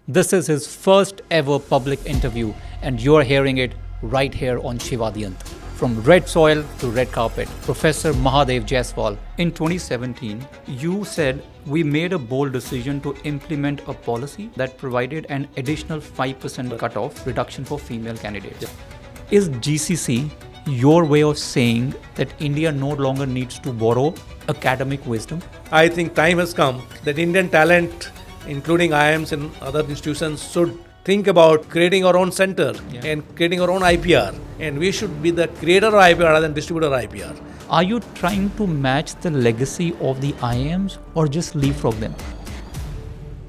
This is his first ever public interview, and you're hearing it right here on Shivadiyant. From red soil to red carpet, Professor Mahadeo Jaiswal. In 2017, you said we made a bold decision to implement a policy that provided an additional 5% cutoff reduction for female candidates. Is GCC your way of saying that India no longer needs to borrow academic wisdom? I think time has come that Indian talent, including IIMs and other institutions, should think about creating our own center and creating our own IPR. And we should be the creator of IPR rather than distributor of IPR. Are you trying to match the legacy of the IIMs or just leapfrog them?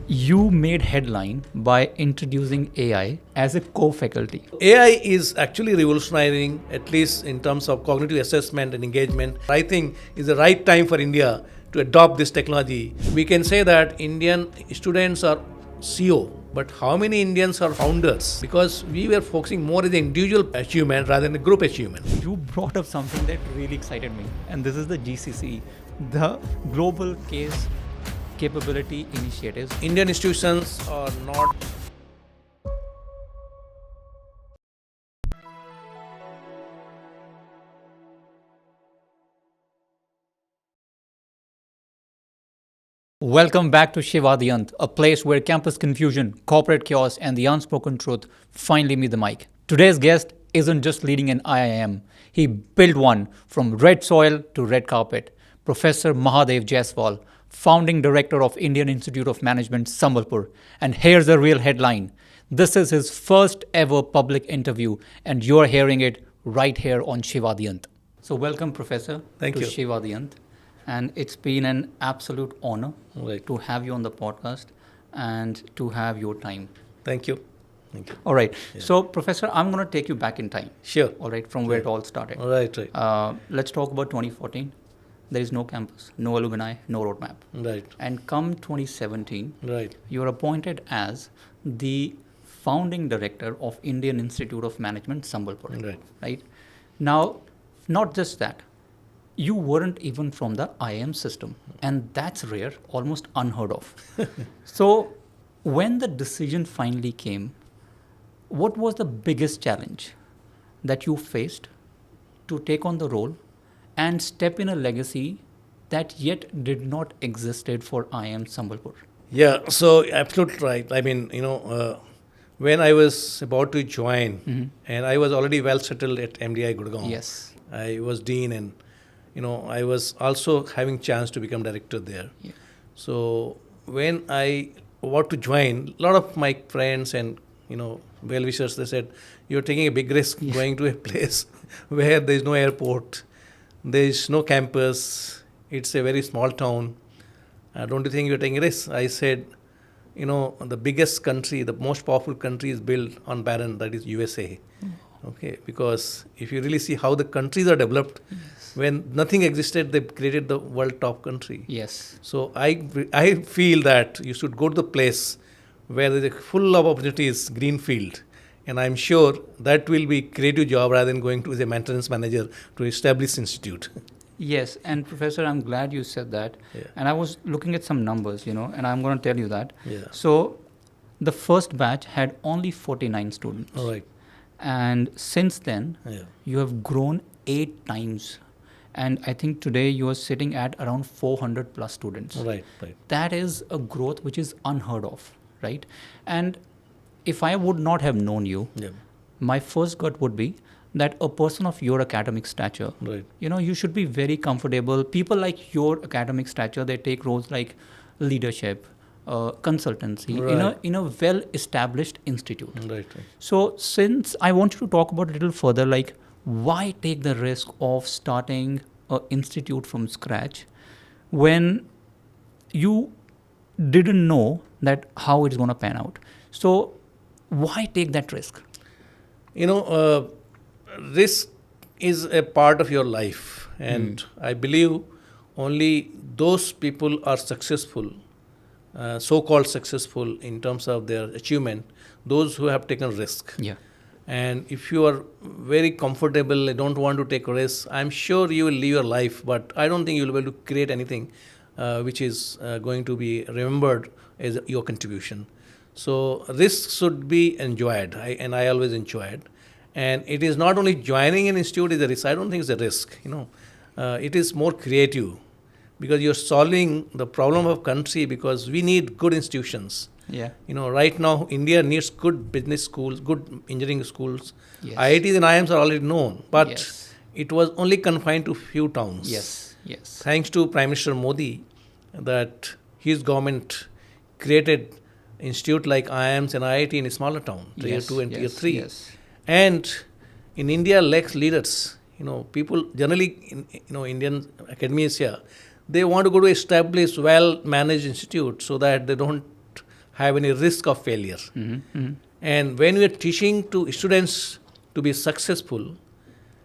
You made headline by introducing AI as a co-faculty. AI is actually revolutionizing, at least in terms of cognitive assessment and engagement. I think it's the right time for India to adopt this technology. We can say that Indian students are CEO, but how many Indians are founders? Because we were focusing more on the individual achievement rather than the group achievement. You brought up something that really excited me, and this is the GCC, the Global Case Capability Initiatives. Indian institutions are not Welcome back to Shivadiyant, a place where campus confusion, corporate chaos, and the unspoken truth finally meet the mic. Today's guest isn't just leading an IIM, he built one from red soil to red carpet. Professor Mahadeo Jaiswal, founding director of Indian Institute of Management, Sambalpur. And here's the real headline. This is his first ever public interview, and you're hearing it right here on Shivadiyant. So welcome, Professor, Thank to you. Shivadiyant. And it's been an absolute honor Right. to have you on the podcast and to have your time. Thank you. Thank you. All right. So, Professor, I'm going to take you back in time. Sure. All right, from where it all started. Right. Let's talk about 2014. There is no campus, no alumni, no roadmap. Right. And come 2017, Right. you are appointed as the founding director of Indian Institute of Management, Sambalpur. Right. Right. Now, not just that, you weren't even from the IIM system, and that's rare, almost unheard of. So, when the decision finally came, what was the biggest challenge that you faced to take on the role and step in a legacy that yet did not existed for IIM Sambalpur? Yeah, so absolutely right. I mean, when I was about to join, and I was already well settled at MDI Gurgaon. Yes. I was dean, and I was also having chance to become director there. Yeah. So when I about to join, a lot of my friends and well-wishers, they said, "You're taking a big risk going to a place where there is no airport, there is no campus. It's a very small town. Don't you think you're taking a risk?" I said, the biggest country, the most powerful country is built on barren, that is USA. Okay, because if you really see how the countries are developed, when nothing existed, they created the world top country. Yes. So I feel that you should go to the place where there is full of opportunities, green field, and I'm sure that will be creative job rather than going to as a maintenance manager to establish institute. Yes, and Professor, I'm glad you said that. Yeah. And I was looking at some numbers, and I'm going to tell you that. Yeah. So, the first batch had only 49 students. All right. And since then, Yeah. you have grown 8 times. And I think today you are sitting at around 400 plus students. Right. Right. That is a growth which is unheard of, right? And if I would not have known you, Yeah. my first gut would be that a person of your academic stature, Right. you should be very comfortable. People like your academic stature, they take roles like leadership, consultancy Right. in a well-established institute. Right. Right. So since I want you to talk about it a little further, like why take the risk of starting an institute from scratch when you didn't know that how it's going to pan out? So why take that risk? Risk is a part of your life, and I believe only those people are successful, so-called successful in terms of their achievement, those who have taken risk. Yeah. And if you are very comfortable, don't want to take risks, I'm sure you will live your life, but I don't think you will be able to create anything which is going to be remembered as your contribution. So risk should be enjoyed, and I always enjoyed. And it is not only joining an institute is a risk. I don't think it's a risk. It is more creative, because you're solving the problem of country, because we need good institutions. Yeah. Right now India needs good business schools, good engineering schools. Yes. IITs and IIMs are already known, but Yes. it was only confined to few towns. Yes. Yes. Thanks to Prime Minister Modi, that his government created institute like IIMs and IIT in a smaller town, tier 2 and tier 3. Yes. And in India lacks leaders. People generally in Indian academia, they want to go to established, well-managed institute so that they don't have any risk of failure. And when we are teaching to students to be successful,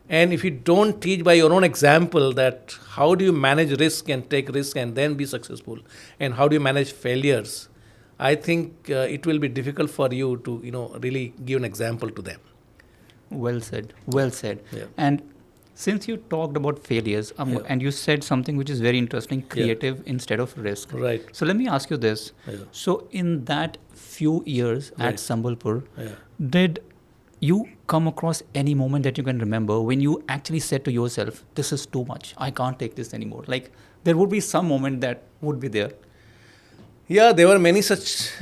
and if you don't teach by your own example that how do you manage risk and take risk and then be successful, and how do you manage failures, I think it will be difficult for you to really give an example to them. Well said. Well said. Yeah. And since you talked about failures, and you said something which is very interesting, creative instead of risk. Right. So let me ask you this. Yeah. So in that few years Right. at Sambalpur, Yeah. did you come across any moment that you can remember when you actually said to yourself, this is too much, I can't take this anymore? Like, there would be some moment that would be there. Yeah, there were many such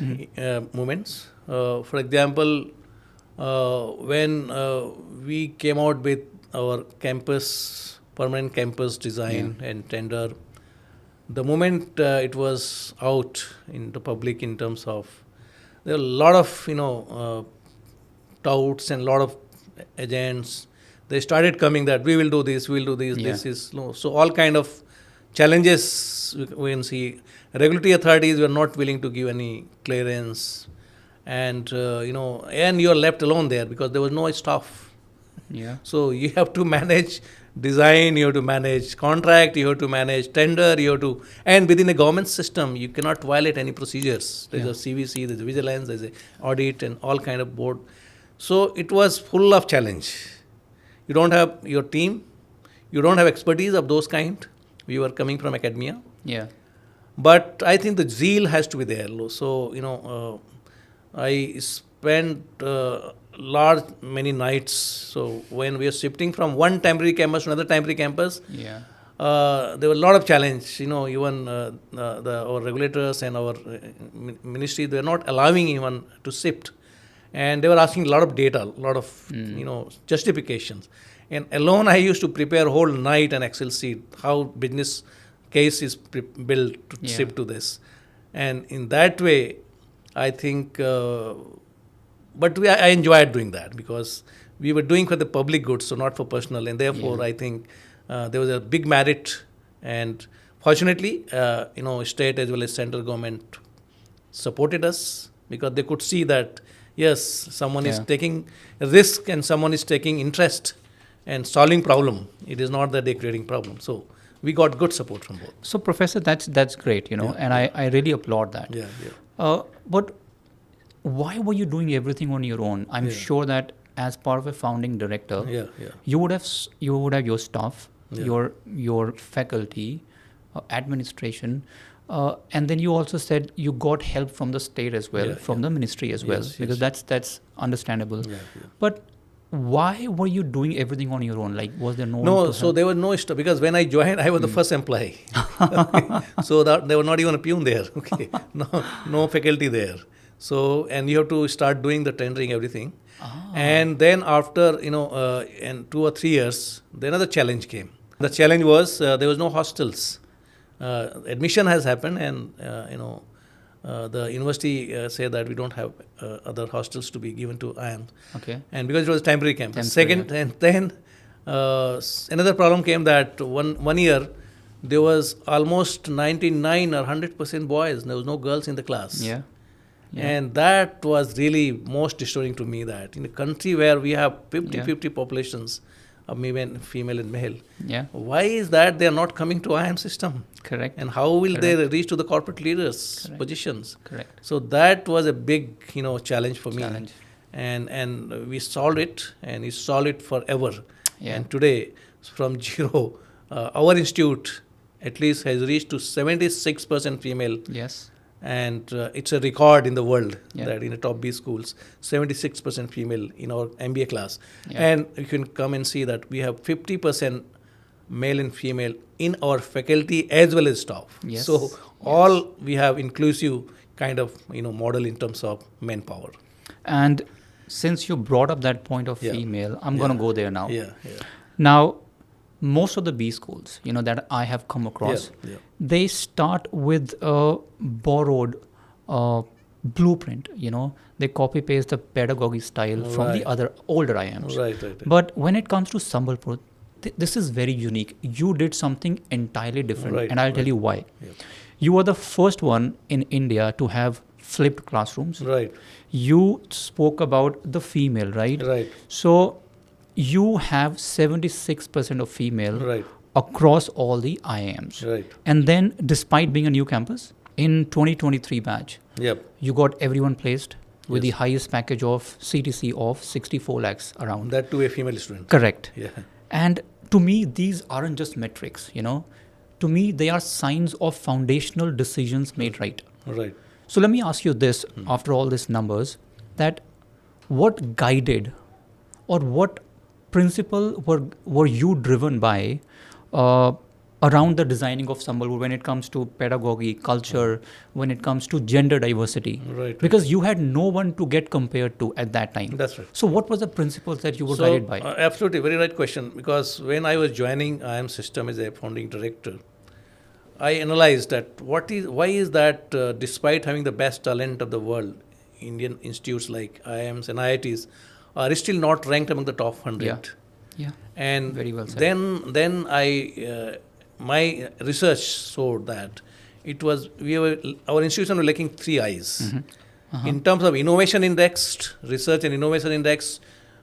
moments. For example, when we came out with our permanent campus design and tender, the moment it was out in the public, in terms of, there were a lot of touts and a lot of agents. They started coming that we will do this, we will do this. Yeah. This is so all kind of challenges we can see. Regulatory authorities were not willing to give any clearance, and and you are left alone there because there was no staff. Yeah. So you have to manage design, you have to manage contract, you have to manage tender, and within a government system, you cannot violate any procedures. There's a CVC, there's a vigilance, there's a audit, and all kind of board. So it was full of challenge. You don't have your team, you don't have expertise of those kind. We were coming from academia. Yeah. But I think the zeal has to be there. So, I spent many nights. So when we are shifting from one temporary campus to another temporary campus, Yeah. there were a lot of challenge. Even our regulators and our ministry, they were not allowing even to shift. And they were asking a lot of data, a lot of justifications. And alone I used to prepare a whole night an Excel sheet, how business case is built to shift to this. And in that way, I think, but I enjoyed doing that because we were doing for the public good, so not for personal. And therefore, I think there was a big merit. And fortunately, state as well as central government supported us because they could see that, yes, someone is taking a risk and someone is taking interest and solving problem. It is not that they're creating problem. So we got good support from both. So, Professor, that's great, and I really applaud that. Yeah. But why were you doing everything on your own? I'm sure that as part of a founding director, you would have your staff, your faculty, administration, and then you also said you got help from the state as well, from the ministry as well, because that's understandable. But why were you doing everything on your own? Like, was there no? No, so there was no because when I joined, I was the first employee. So that there were not even a peon there. Okay, no faculty there. So and you have to start doing the tendering, everything. And then after in 2 or 3 years, then another challenge came. The challenge was there was no hostels. Admission has happened, and the university said that we don't have other hostels to be given to IIM. Okay. And because it was temporary campus. Second, and then another problem came that one year there was almost 99 or 100% boys. There was no girls in the class. Yeah. And that was really most disturbing to me, that in a country where we have 50-50 populations of female and male, why is that they are not coming to IIM system? Correct. And how will they reach to the corporate leaders' positions? Correct. So that was a big challenge for me. And we solved it, and we solved it forever. And today, from zero, our institute at least has reached to 76% female. Yes. And it's a record in the world Yeah. that in the top B schools, 76% female in our MBA class. Yeah. And you can come and see that we have 50% male and female in our faculty as well as staff. Yes. So all we have inclusive kind of model in terms of manpower. And since you brought up that point of Yeah. female, I'm Yeah. going to go there now. Yeah. Now, most of the B schools, that I have come across, Yeah. they start with a borrowed blueprint. They copy paste the pedagogy style from the Right. other older IIMs. Right. But when it comes to Sambalpur, this is very unique. You did something entirely different, Right, and I'll tell right. you why. Yeah. You were the first one in India to have flipped classrooms. Right. You spoke about the female, right? Right. So you have 76% of female Right. across all the IIMs. Right. And then, despite being a new campus, in 2023 batch, Yep. you got everyone placed with the Yes. highest package of CTC of 64 lakhs around. That to a female student. Correct. Yeah. And to me, these aren't just metrics, To me, they are signs of foundational decisions made right. Right. So let me ask you this, after all these numbers, that what guided or what principle were you driven by around the designing of Sambalpur when it comes to pedagogy, culture, when it comes to gender diversity? Right. Because you had no one to get compared to at that time. That's right. So what was the principles that you were So, guided by? absolutely, very right question. Because when I was joining IIM system as a founding director, I analyzed that why is that despite having the best talent of the world, Indian institutes like IIMs and IITs are still not ranked among the top 100. Yeah. And Very well said. then my research showed that our institution were lacking 3 I's. In terms of innovation indexed, research and innovation index,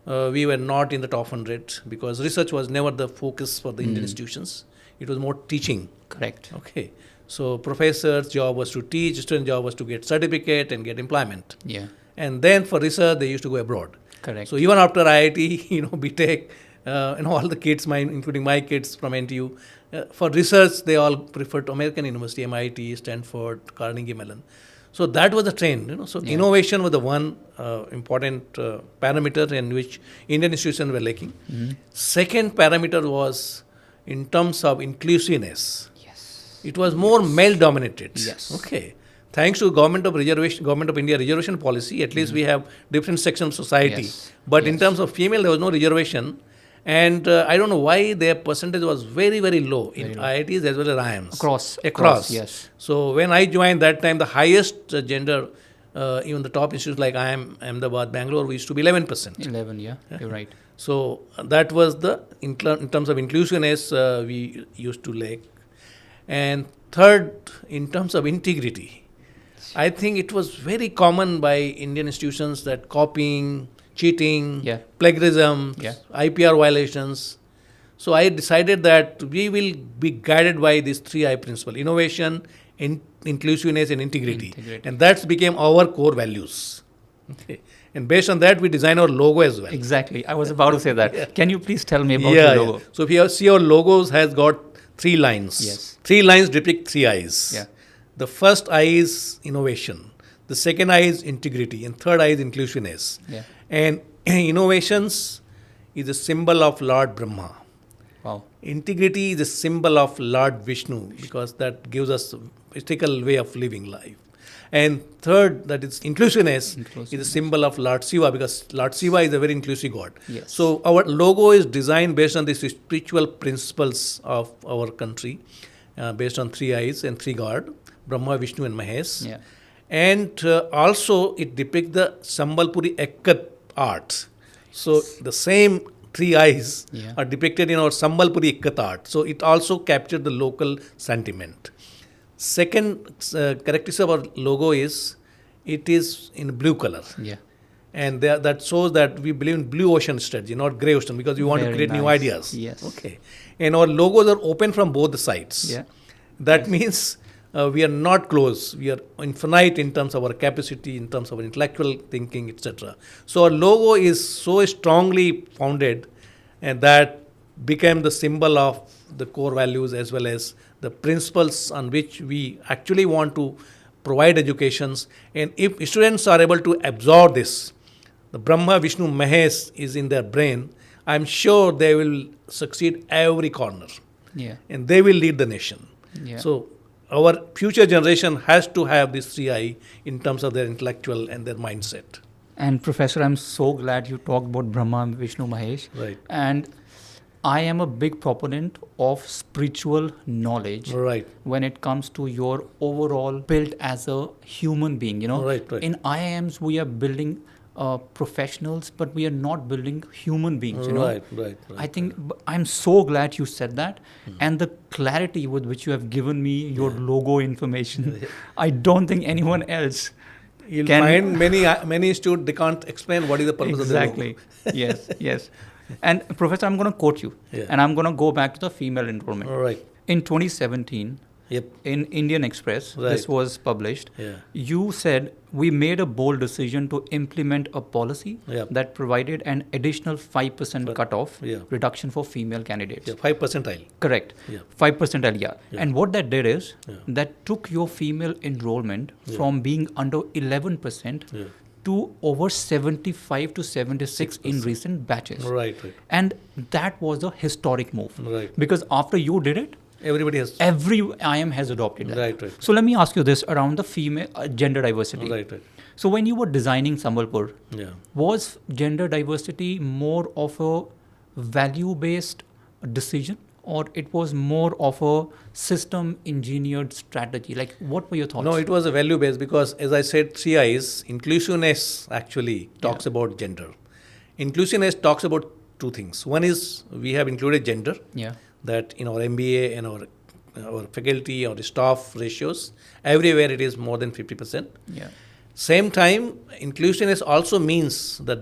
we were not in the top 100 because research was never the focus for the Indian institutions. It was more teaching. Correct. Okay. So professor's job was to teach, student job was to get certificate and get employment. Yeah. And then for research, they used to go abroad. Correct. So even after IIT, BTech, all the kids, including my kids from NTU, for research, they all preferred to American University, MIT, Stanford, Carnegie Mellon. So that was the trend. So Yeah. innovation was the one important parameter in which Indian institutions were lacking. Second parameter was in terms of inclusiveness. Yes. It was more male dominated. Yes. Okay. Thanks to Government of India reservation policy, at least we have different sections of society. Yes. But in Yes. terms of female, there was no reservation. And I don't know why their percentage was very, very low in Very low. IITs as well as IIMs. Across, yes. So when I joined that time, the highest gender, even the top institutes like IIM, Ahmedabad, Bangalore, we used to be 11%. 11, yeah, you're right. So that was in terms of inclusiveness, we used to lack. And third, in terms of integrity, I think it was very common by Indian institutions that copying, cheating, Yeah. plagiarism, Yeah. IPR violations. So I decided that we will be guided by these 3 I principles: innovation, inclusiveness, and integrity. And that became our core values. Okay. And based on that, we design our logo as well. Exactly. I was about to say that. Yeah. Can you please tell me about Yeah, your logo? yeah. So if you see our logos has got 3 lines. Yes. 3 lines depict 3 I's. Yeah. The first I is innovation. The second I is integrity. And third I is inclusiveness. Yeah. And innovations is a symbol of Lord Brahma. Wow. Integrity is a symbol of Lord Vishnu because that gives us a ethical way of living life. And third, that is inclusiveness is a symbol of Lord Shiva because Lord Shiva is a very inclusive God. Yes. So our logo is designed based on the spiritual principles of our country, based on 3 I's and 3 God, Brahma, Vishnu and Mahesh. Yeah. And also it depicts the Sambalpuri Ekkat art. So the same 3 I's Yeah. are depicted in our Sambalpuri Ekkat art. So it also captured the local sentiment. Second characteristic of our logo is it is in blue color. Yeah. And that shows that we believe in blue ocean strategy, not grey ocean, because we want to Very create new nice. ideas. Yes. Okay. And our logos are open from both the sides. Yeah. That means we are not closed. We are infinite in terms of our capacity, in terms of our intellectual thinking, etc. So our logo is so strongly founded, and that became the symbol of the core values as well as the principles on which we actually want to provide educations. And if students are able to absorb this, the Brahma, Vishnu, Mahesh is in their brain, I'm sure they will succeed every corner. Yeah. And they will lead the nation. Yeah. So our future generation has to have this 3I in terms of their intellectual and their mindset. And Professor, I'm so glad you talked about Brahma, Vishnu, Mahesh. Right. And I am a big proponent of spiritual knowledge Right. when it comes to your overall build as a human being. Right. In IIMs, we are building professionals, but we are not building human beings. Right. I think I'm so glad you said that, and the clarity with which you have given me your logo information. I don't think anyone else You'll can find many students, they can't explain what is the purpose of the logo. exactly. Yes. And Professor, I'm going to quote you, and I'm going to go back to the female enrollment. All right. In 2017, Yep. in Indian Express, Right. this was published. Yeah. You said we made a bold decision to implement a policy Yeah. that provided an additional 5% cutoff Yeah. reduction for female candidates. Yeah, 5 percentile. Correct. Yeah. 5%, yeah. Yeah. And what that did is Yeah. that took your female enrollment from being under 11% Yeah. to over 75 to 76 in recent batches. Right. And that was a historic move. Right. Because after you did it, Everybody has. every IIM has adopted that. Right. So let me ask you this around the female gender diversity. Right. So when you were designing Sambalpur, Yeah. was gender diversity more of a value-based decision, or it was more of a system engineered strategy? Like, what were your thoughts? No, it was a value based because, as I said, 3Is, inclusiveness actually talks about gender. Inclusiveness talks about two things. One is we have included gender, Yeah. that in our MBA and our faculty or staff ratios, everywhere it is more than 50%. Yeah. Same time, inclusiveness also means that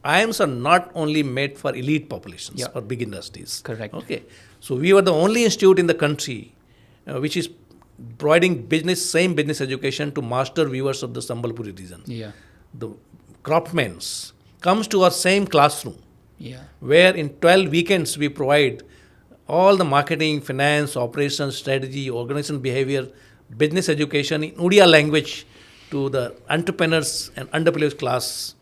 IIMs are not only made for elite populations or big industries. Correct. Okay. So we were the only institute in the country which is providing same business education to master viewers of the Sambalpuri region. Yeah. The craftsmen comes to our same classroom, Yeah. where in 12 weekends we provide all the marketing, finance, operations, strategy, organization behavior, business education in Odia language to the entrepreneurs and underprivileged class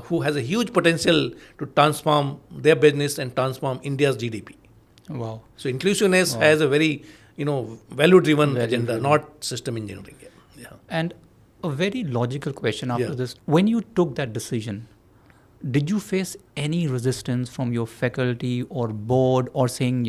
who has a huge potential to transform their business and transform India's GDP. Wow. So inclusiveness has a very, value-driven agenda, not system engineering. Yeah. And a very logical question after Yeah. this. When you took that decision, did you face any resistance from your faculty or board or saying,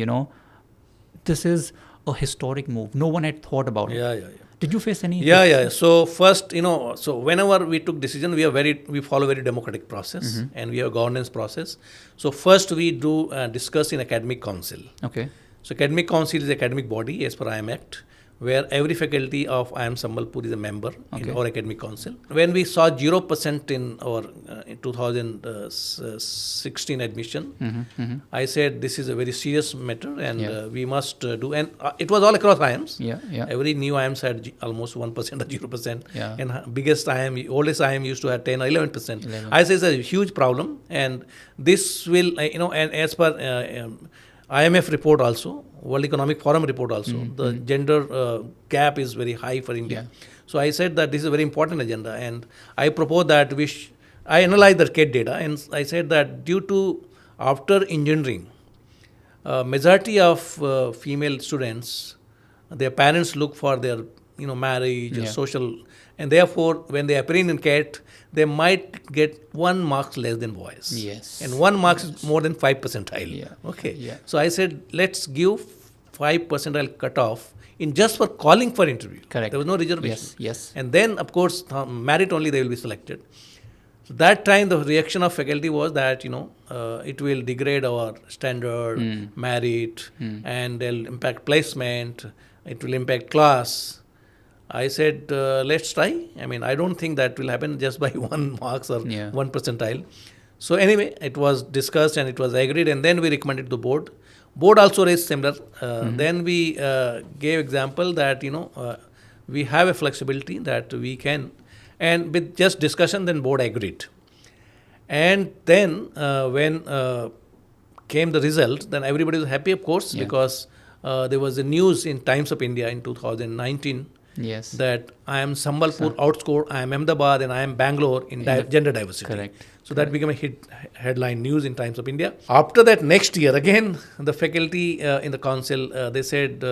this is a historic move? No one had thought about it. Yeah. Did you face any? Yeah. So first, so whenever we took decision, we follow very democratic process and we have a governance process. So first we do discuss in academic council. Okay. So academic council is academic body as per IIM Act, where every faculty of IIM Sambalpur is a member in our academic council. When we saw 0% in our 2016 admission, I said this is a very serious matter and we must do. And it was all across IIMs. Yeah. Every new IIMs had almost 1% or 0%. Yeah. And oldest IIM used to have 10 or 11%. I say it's a huge problem. And this will, and as per IMF report also, World Economic Forum report also, the gender gap is very high for India. Yeah. So I said that this is a very important agenda, and I propose that I analyzed the CAT data, and I said that due to after engineering, majority of female students, their parents look for their marriage, social, and therefore when they appear in CAT, they might get 1 mark less than boys. Yes. And 1 mark is more than 5 percentile. Yeah. Okay. Yeah. So I said, let's give 5 percentile cutoff in just for calling for interview. Correct. There was no reservation. Yes. And then, of course, merit only they will be selected. So that time, the reaction of faculty was that, it will degrade our standard, merit, and they'll impact placement, it will impact class. I said, let's try. I mean, I don't think that will happen just by 1 marks or 1 percentile. So anyway, it was discussed and it was agreed, and then we recommended to the board. Board also raised similar. Then we gave example that, we have a flexibility that we can, and with just discussion, then board agreed. And then when came the result, then everybody was happy, of course, because there was a news in Times of India in 2019 Yes. that IIM Sambalpur outscored IIM Ahmedabad and IIM Bangalore in gender diversity. Correct. So that became a headline news in Times of India. After that, next year, again, the faculty in the council, they said,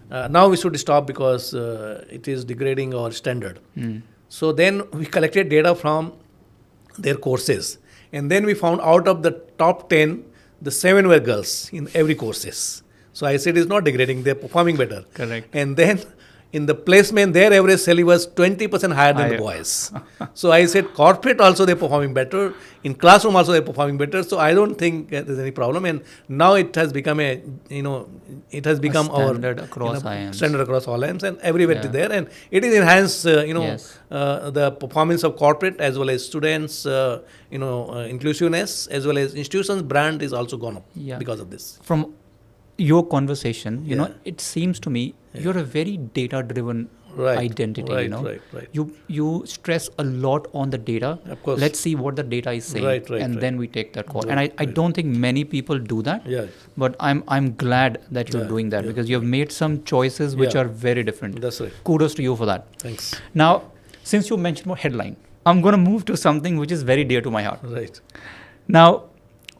now we should stop because it is degrading our standard. So then we collected data from their courses. And then we found out of the top 10, the 7 were girls in every courses. So I said it's not degrading, they're performing better. Correct. And then in the placement, their average salary was 20% higher than the boys. So I said corporate also they're performing better. In classroom also they're performing better. So I don't think there's any problem. And now it has become a standard across IIMs. Standard across all IIMs, and everywhere it is there. And it is enhanced, Yes. the performance of corporate as well as students, inclusiveness as well as institutions brand is also gone up because of this. From your conversation, it seems to me you're a very data-driven identity. Right. You stress a lot on the data. Of course. Let's see what the data is saying, then we take that call. And I don't think many people do that. Yeah. But I'm glad that you're doing that because you have made some choices which are very different. That's right. Kudos to you for that. Thanks. Now, since you mentioned about headline, I'm going to move to something which is very dear to my heart. Right. Now,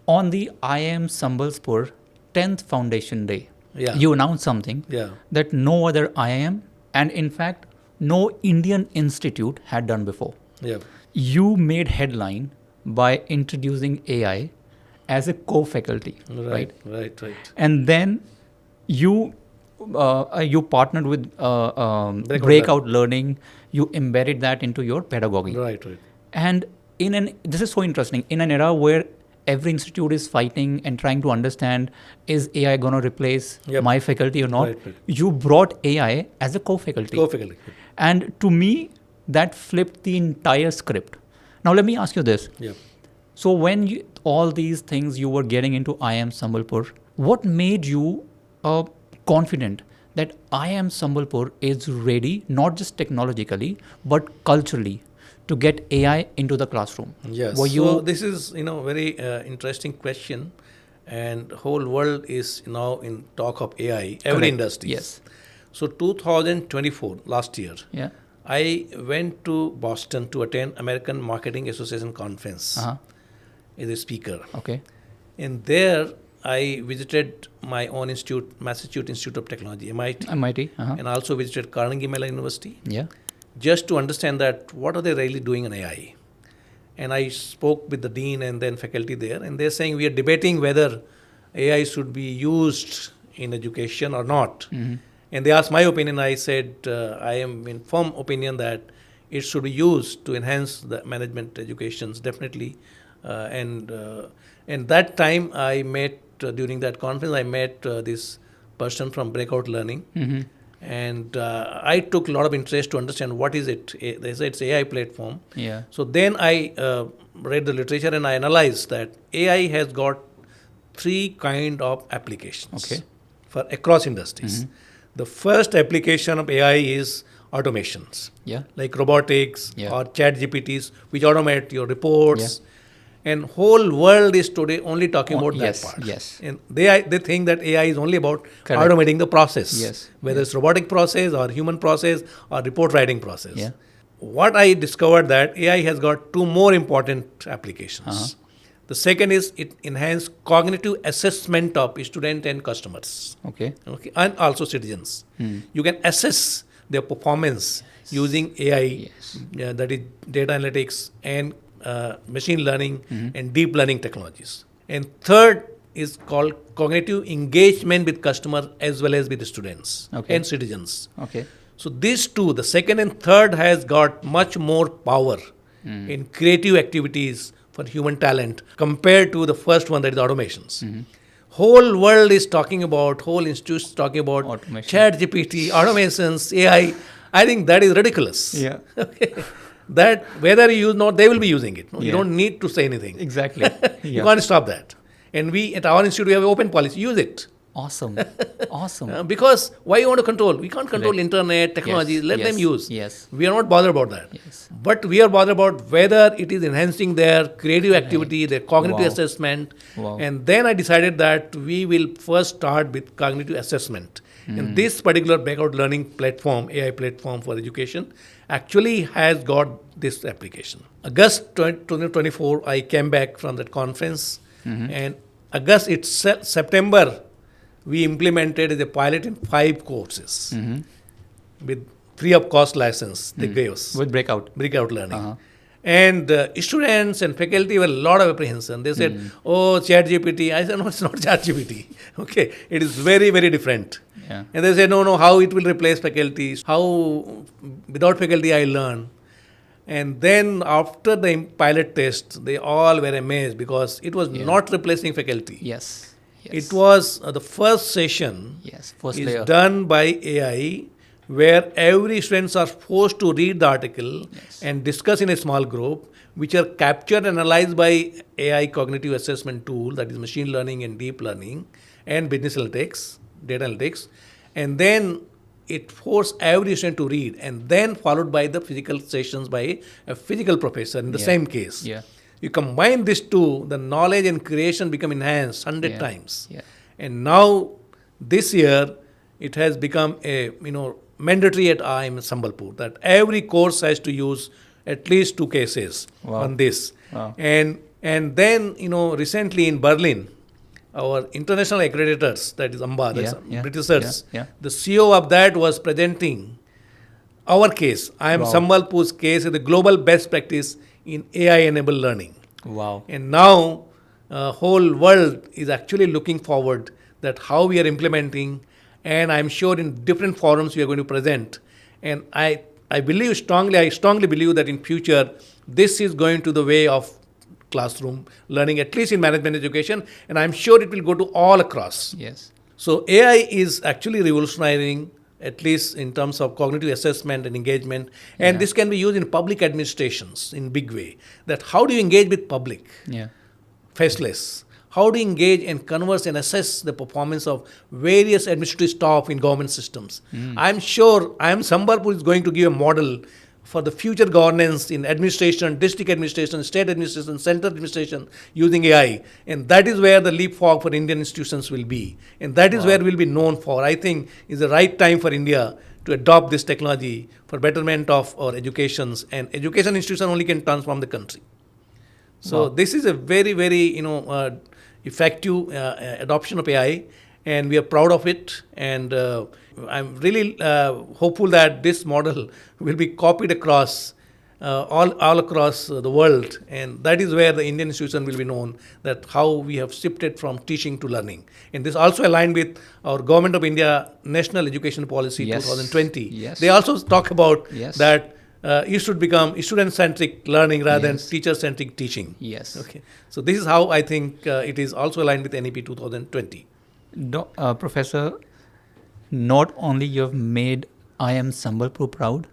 on the IIM Sambalpur 10th Foundation Day, you announced something that no other IIM and in fact no Indian institute had done before. Yeah. You made headline by introducing AI as a co-faculty, right? Right. And then you partnered with breakout learning. You embedded that into your pedagogy. Right. And this is so interesting, in an era where every institute is fighting and trying to understand, is AI going to replace my faculty or not? Right. You brought AI as a co-faculty. And to me, that flipped the entire script. Now, let me ask you this. Yeah. So when all these things you were getting into IIM Sambalpur, what made you confident that IIM Sambalpur is ready, not just technologically, but culturally, to get AI into the classroom? Yes. So this is, very interesting question, and whole world is now in talk of AI. Every industry. Yes. So 2024, last year, I went to Boston to attend American Marketing Association conference as a speaker. Okay. And there I visited my own institute, Massachusetts Institute of Technology, MIT. And also visited Carnegie Mellon University. Yeah. Just to understand that what are they really doing in AI. And I spoke with the dean and then faculty there, and they're saying we are debating whether AI should be used in education or not. Mm-hmm. And they asked my opinion. I said I am in firm opinion that it should be used to enhance the management educations, definitely. And that time I met, during that conference, I met this person from Breakout Learning. Mm-hmm. And I took a lot of interest to understand what is it. They said it's AI platform. Yeah. So then I read the literature and I analyzed that AI has got 3 kind of applications for across industries. Mm-hmm. The first application of AI is automations, like robotics or chat GPTs, which automate your reports. And whole world is today only talking about that part. Yes. And they think that AI is only about automating the process, whether it's robotic process or human process or report writing process. Yeah. What I discovered that AI has got 2 more important applications. The second is it enhances cognitive assessment of student and customers. Okay. And also citizens. You can assess their performance using AI, that is data analytics and machine learning and deep learning technologies. And third is called cognitive engagement with customer as well as with the students and citizens. Okay. So these 2, the second and third, has got much more power in creative activities for human talent compared to the first one, that is automations. Whole world is talking about, whole institutes talking about automation, chat GPT, automations, AI. I think that is ridiculous. Yeah. That whether you use not, they will be using it. You don't need to say anything. Exactly. You can't stop that. And we at our institute, we have an open policy. Use it. Awesome. Because why you want to control? We can't control internet, technology. Let them use. Yes. We are not bothered about that. Yes. But we are bothered about whether it is enhancing their creative activity, their cognitive assessment. Wow. And then I decided that we will first start with cognitive assessment. And this particular breakout learning platform, AI platform for education, actually has got this application. August 2024, I came back from that conference, and August itself, September, we implemented as a pilot in 5 courses with free of cost license they gave us. With breakout Learning. And students and faculty were a lot of apprehension. They said, oh, ChatGPT. I said, no, it's not ChatGPT. Okay, it is very, very different. Yeah. And they said, no, how it will replace faculty? How without faculty I learn? And then after the pilot test, they all were amazed because it was not replacing faculty. Yes. It was the first session First is layer. done by AI, where every students are forced to read the article and discuss in a small group, which are captured and analyzed by AI cognitive assessment tool, that is machine learning and deep learning and business analytics, data analytics, and then it forced every student to read, and then followed by the physical sessions by a physical professor in the same case. Yeah. You combine these two, the knowledge and creation become enhanced 100 times. Yeah. And now this year it has become a mandatory at IIM Sambalpur that every course has to use at least 2 cases on this. Wow. And then recently in Berlin, our international accreditors, that is AMBA, that's Britishers, the CEO of that was presenting our case, IIM Sambalpur's case, is the global best practice in AI-enabled learning. Wow. And now whole world is actually looking forward that how we are implementing, and I'm sure in different forums we are going to present. And I strongly believe that in future, this is going to the way of classroom learning, at least in management education, and I'm sure it will go to all across. Yes. So AI is actually revolutionizing, at least in terms of cognitive assessment and engagement. And this can be used in public administrations in big way. That how do you engage with public? Yeah. Faceless. How do you engage and converse and assess the performance of various administrative staff in government systems? I'm sure IIM Sambalpur is going to give a model for the future governance in administration, district administration, state administration, central administration using AI. And that is where the leapfrog for Indian institutions will be. And that is where we'll be known for. I think is the right time for India to adopt this technology for betterment of our educations. And education institution only can transform the country. So this is a very, very, effective adoption of AI, and we are proud of it. And I'm really hopeful that this model will be copied across all across the world, and that is where the Indian institution will be known that how we have shifted from teaching to learning. And this also aligned with our Government of India National Education Policy 2020. Yes. They also talk about Yes. that it should become student-centric learning rather than teacher-centric teaching. Yes. Okay. So this is how I think it is also aligned with NEP 2020. Professor, not only you have made IIM Sambalpur proud,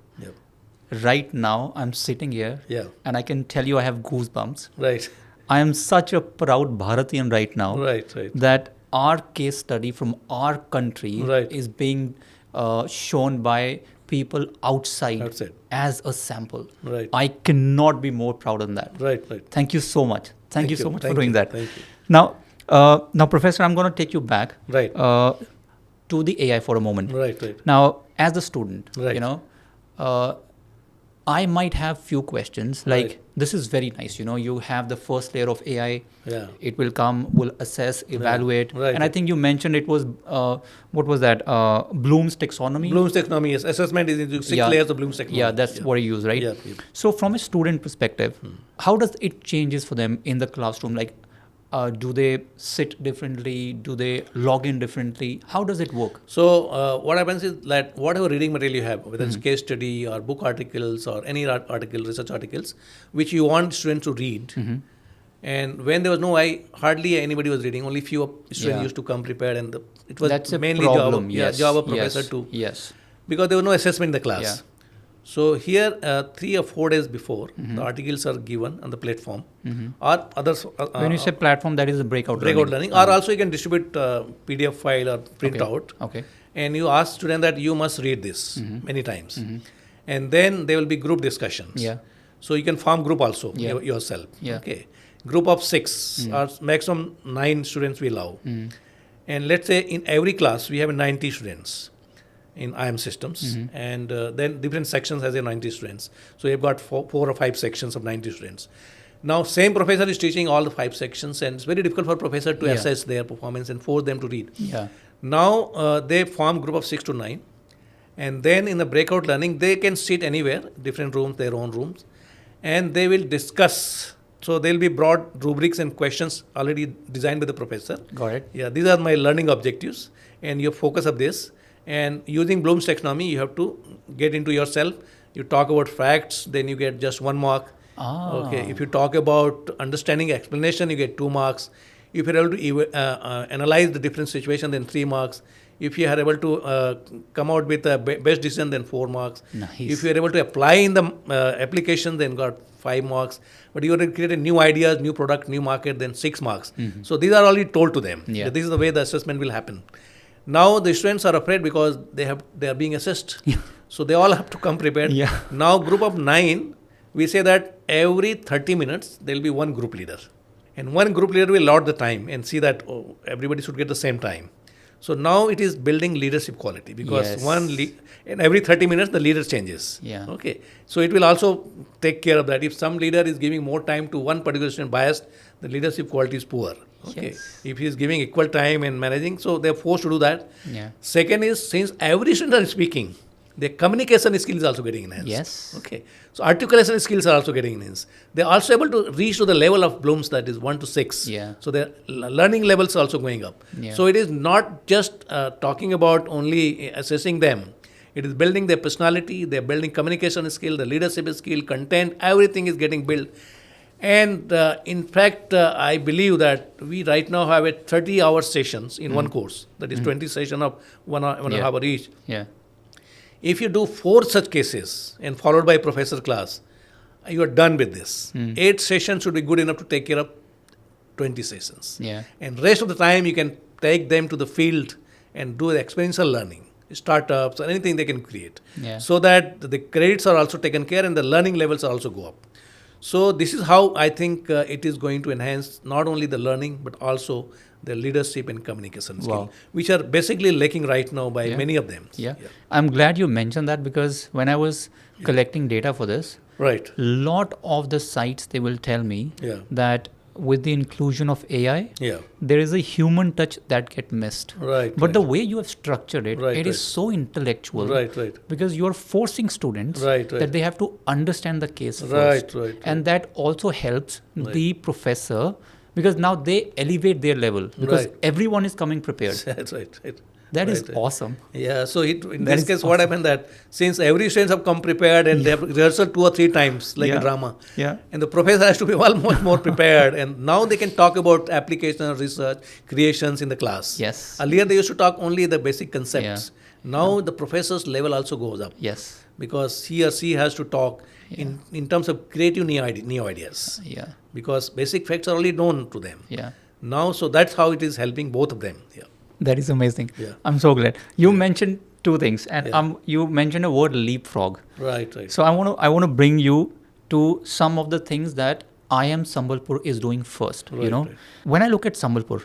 right now I'm sitting here and I can tell you I have goosebumps. Right. I am such a proud Bharatian right now that our case study from our country is being shown by people outside as a sample. Right. I cannot be more proud of that. Right. Thank you so much. Thank you so much for Thank doing you. that. Thank you. Now, Professor, I'm going to take you back to the AI for a moment. Right. Now, as a student, I might have few questions like this is very nice. You have the first layer of AI. Yeah. It will come, will assess, evaluate. Right. And I think you mentioned it was, what was that? Bloom's taxonomy? Bloom's taxonomy, yes. Assessment is into 6 layers of Bloom's taxonomy. Yeah, that's what you use, right? Yeah. So from a student perspective, how does it changes for them in the classroom? Like, do they sit differently? Do they log in differently? How does it work? So what happens is that whatever reading material you have, whether it's case study or book articles or any article, research articles, which you want students to read, and when there was no AI, hardly anybody was reading. Only few students used to come prepared, and it was That's mainly a problem. job of professor too. Yes. Because there was no assessment in the class. Yeah. So here, 3 or 4 days before, the articles are given on the platform, or others. When you say platform, that is a breakout learning. Or also you can distribute PDF file or print out. Okay. And you ask student that you must read this many times. And then there will be group discussions. Yeah. So you can form group also yourself. Yeah. Okay. Group of 6 or maximum 9 students we allow. And let's say in every class we have 90 students in IIM systems, and then different sections has a 90 students. So you've got four or five sections of 90 students. Now same professor is teaching all the 5 sections, and it's very difficult for professor to assess their performance and force them to read. Yeah. Now they form group of 6 to 9, and then in the breakout learning they can sit anywhere, different rooms, their own rooms, and they will discuss. So there will be broad rubrics and questions already designed by the professor. Got it. Yeah, these are my learning objectives, and your focus of this. And using Bloom's taxonomy, you have to get into yourself. You talk about facts, then you get just 1 mark. Okay. If you talk about understanding explanation, you get 2 marks. If you're able to analyze the different situation, then 3 marks. If you are able to come out with a best decision, then 4 marks. Nice. If you are able to apply in the application, then got 5 marks. But you have to create a new ideas, new product, new market, then 6 marks. So these are already told to them. Yeah. This is the way the assessment will happen. Now the students are afraid because they are being assessed. So they all have to come prepared. Yeah. Now group of 9, we say that every 30 minutes there will be 1 group leader. And 1 group leader will allot the time and see that everybody should get the same time. So now it is building leadership quality, because in every 30 minutes the leader changes. Yeah. Okay. So it will also take care of that. If some leader is giving more time to one particular student biased, the leadership quality is poor. Okay. Yes. If he is giving equal time and managing, so they are forced to do that. Yeah. Second is, since every student is speaking, their communication skill is also getting enhanced. Yes. Okay. So articulation skills are also getting enhanced. They are also able to reach to the level of Bloom's, that is 1 to 6. Yeah. So their learning levels are also going up. Yeah. So it is not just talking about only assessing them. It is building their personality, they're building communication skill, the leadership skill, content, everything is getting built. And in fact, I believe that we right now have a 30-hour sessions in one course. That is 20 sessions of 1 hour, 1.5 hour each. Yeah. If you do 4 such cases and followed by professor class, you are done with this. 8 sessions should be good enough to take care of 20 sessions. Yeah. And rest of the time you can take them to the field and do the experiential learning, startups or anything they can create. Yeah. So that the credits are also taken care and the learning levels also go up. So this is how I think it is going to enhance not only the learning but also the leadership and communication skill, which are basically lacking right now by many of them. Yeah. I'm glad you mentioned that, because when I was collecting data for this, Right. lot of the sites, they will tell me that with the inclusion of AI, there is a human touch that get missed. Right. But the way you have structured it, Right, it is right. so intellectual. Right. Because you are forcing students Right. that they have to understand the case Right, first. right. And that also helps the professor, because now they elevate their level, because everyone is coming prepared. That's right. That is awesome. Yeah, so in That this is case, what happened that since every students have come prepared and they have rehearsed 2 or 3 times like a drama, and the professor has to be much more prepared, and now they can talk about application, research, creations in the class. Yes. Earlier they used to talk only the basic concepts. Now the professor's level also goes up. Yes. Because he or she has to talk in terms of creative new ideas. Yeah. Because basic facts are already known to them. Yeah. Now, so that's how it is helping both of them. Yeah. That is amazing. Yeah. I'm so glad. You mentioned 2 things, and you mentioned a word, leapfrog. Right. So I want to bring you to some of the things that IIM Sambalpur is doing first. Right. When I look at Sambalpur,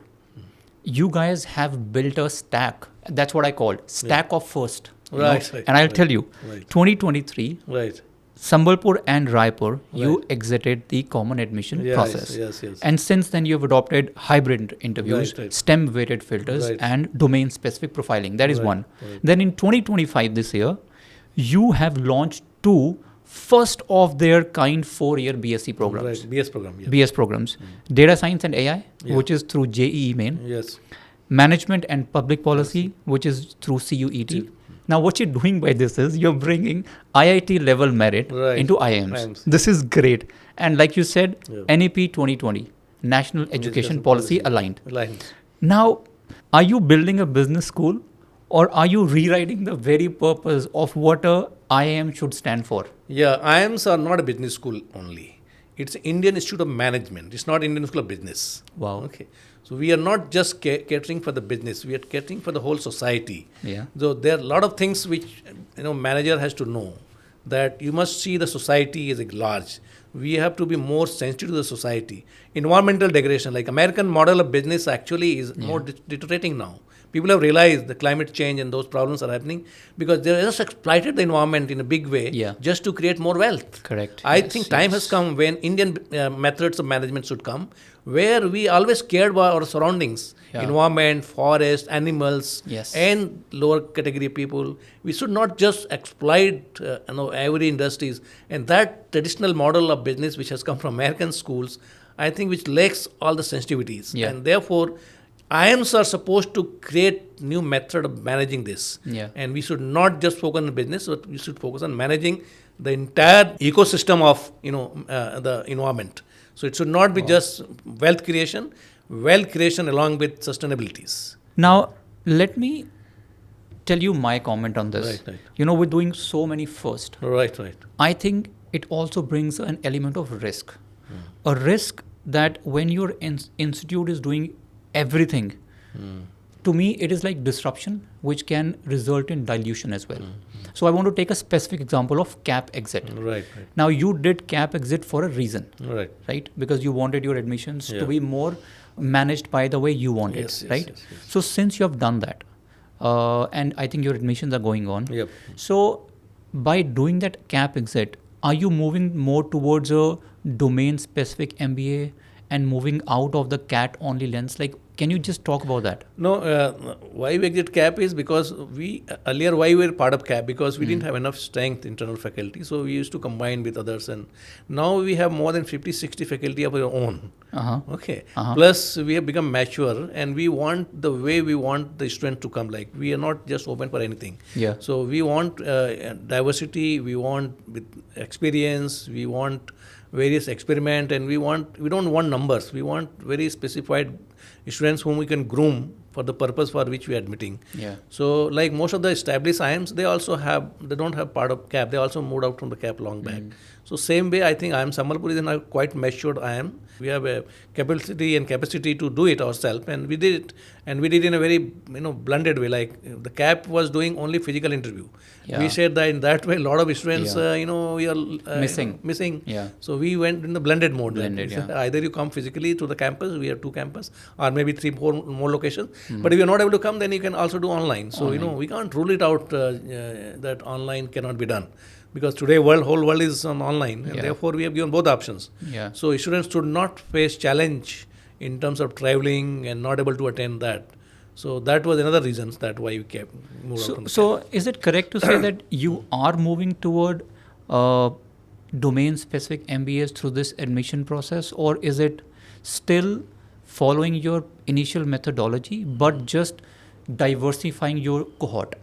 you guys have built a stack. That's what I call it, stack of first. Right. And I'll tell you, 2023, Right. Sambalpur and Raipur, you exited the common admission process. Yes. And since then, you've adopted hybrid interviews, STEM-weighted filters, and domain-specific profiling. That is one. Then in 2025, this year, you have launched 2 first of their kind 4-year BSc programs. Right. BS program. Yeah. BS programs. Data Science and AI, which is through JEE Main. Yes. Management and Public Policy, which is through CUET. Now, what you're doing by this is you're bringing IIT level merit into IIMs. This is great. And like you said, NEP 2020, National Education Policy aligned. Now, are you building a business school, or are you rewriting the very purpose of what a IIM should stand for? Yeah, IIMs are not a business school only. It's Indian Institute of Management. It's not Indian School of Business. Wow. Okay. So we are not just catering for the business. We are catering for the whole society. Yeah. So there are a lot of things which manager has to know, that you must see the society as a large. we have to be more sensitive to the society. Environmental degradation, like American model of business actually is more deteriorating now. People have realized the climate change and those problems are happening because they just exploited the environment in a big way just to create more wealth. Correct. I think time has come when Indian methods of management should come, where we always cared about our surroundings, environment, forest, animals, and lower category people. We should not just exploit every industries. And that traditional model of business which has come from American schools, I think which lacks all the sensitivities. And therefore, IIMs are supposed to create new method of managing this. And we should not just focus on business, but we should focus on managing the entire ecosystem of the environment. So it should not be just wealth creation along with sustainabilities. Now, let me tell you my comment on this. Right. We're doing so many first. Right. I think it also brings an element of risk. A risk that when your institute is doing everything, to me it is like disruption which can result in dilution as well. So I want to take a specific example of cap exit. Right. Now you did cap exit for a reason. Right? Because you wanted your admissions to be more managed by the way you want it. Right? Yes. So since you have done that, and I think your admissions are going on. So by doing that cap exit, are you moving more towards a domain specific MBA and moving out of the CAT only lens? Like, can you just talk about that? No, why we exit CAP is because earlier why we were part of CAP, because we didn't have enough strength internal faculty, so we used to combine with others, and now we have more than 50-60 faculty of our own. Plus we have become mature and we want the way we want the student to come. Like, we are not just open for anything. So we want diversity, we want with experience, we want various experiment, and we don't want numbers. We want very specified students whom we can groom for the purpose for which we are admitting. So like most of the established IIMs, they don't have part of CAP. They also moved out from the CAP long back. So same way, I think IIM Sambalpur is a quite matured IIM. We have a capacity to do it ourselves, and we did it. And we did in a very blended way. Like the CAP was doing only physical interview. We said that in that way, a lot of students, we are missing. So we went in the blended mode. Either you come physically to the campus, we have 2 campuses, or maybe 3-4 more locations. But if you're not able to come, then you can also do online. So we can't rule it out that online cannot be done. Because today whole world is on online, and therefore we have given both options. So students should not face challenge in terms of traveling and not able to attend that. So that was another reason that why we kept moved out from the So is it correct to say that you are moving toward domain specific MBAs through this admission process, or is it still following your initial methodology but just diversifying your cohort?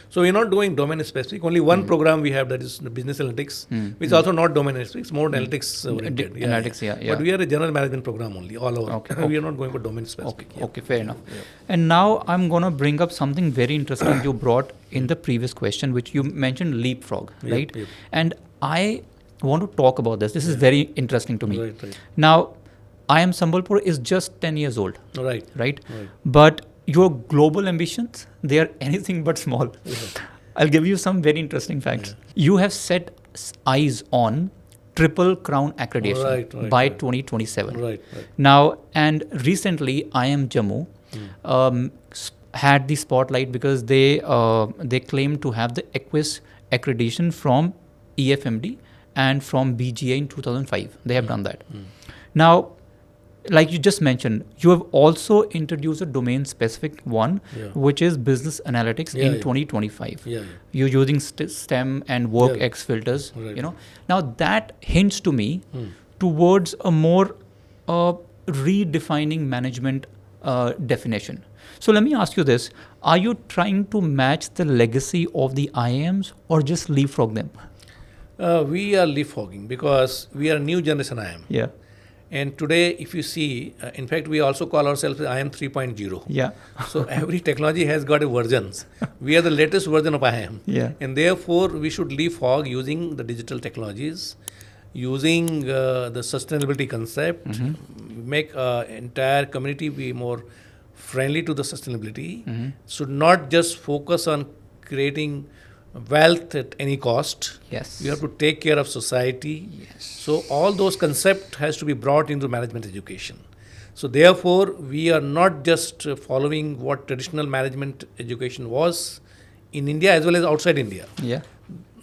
So we're not doing domain specific. Only one program we have, that is the business analytics, which is also not domain specific. It's more analytics oriented. But we are a general management program only, all over. We are not going for domain specific. Okay, fair enough. And now I'm going to bring up something very interesting you brought in the previous question, which you mentioned leapfrog, right? And I want to talk about this. This is very interesting to me. Now, IIM Sambalpur is just 10 years old. Right? But your global ambitions, they are anything but small. I'll give you some very interesting facts. You have set eyes on triple crown accreditation by 2027. Now, and recently IIM Jammu had the spotlight because they claimed to have the EQUIS accreditation from EFMD and from BGA in 2005. They have done that. Now, like you just mentioned, you have also introduced a domain-specific one, which is business analytics in 2025. You're using STEM and WorkX filters. Now that hints to me towards a more redefining management definition. So let me ask you this: are you trying to match the legacy of the IIMs or just leapfrog them? We are leapfrogging because we are a new generation IIM. And today, if you see, in fact, we also call ourselves IIM 3.0. So every technology has got a versions. We are the latest version of IIM. And therefore, we should leapfrog using the digital technologies, using the sustainability concept, make entire community be more friendly to the sustainability. Should not just focus on creating wealth at any cost. Yes. We have to take care of society. Yes. So all those concepts has to be brought into management education. So therefore, we are not just following what traditional management education was in India as well as outside India. Yeah.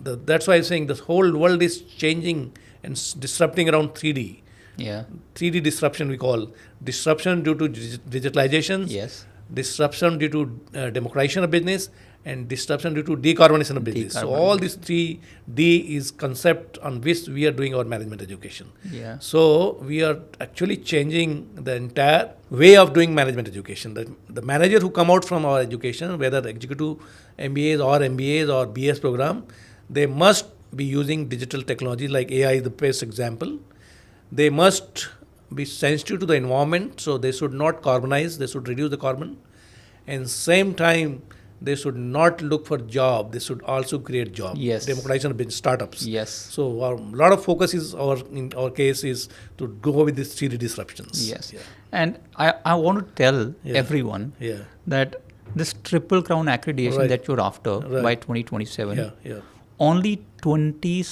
That's why I'm saying the whole world is changing and disrupting around 3D. Yeah. 3D disruption we call disruption due to digitalization, Yes. disruption due to democratization of business, and disruption due to decarbonization of business. So all these 3D is concept on which we are doing our management education. Yeah. So we are actually changing the entire way of doing management education. The manager who come out from our education, whether executive MBAs or MBAs or BS program, they must be using digital technology like AI is the best example. They must be sensitive to the environment, so they should not carbonize, they should reduce the carbon. And same time, they should not look for job, they should also create job. Yes. Democratization of business startups. Yes. So a lot of focus is, in our case, is to go with these 3D disruptions. Yes. Yeah. And I want to tell everyone Yeah. that this triple crown accreditation Right. that you're after Right. by 2027, Yeah. Yeah. only 20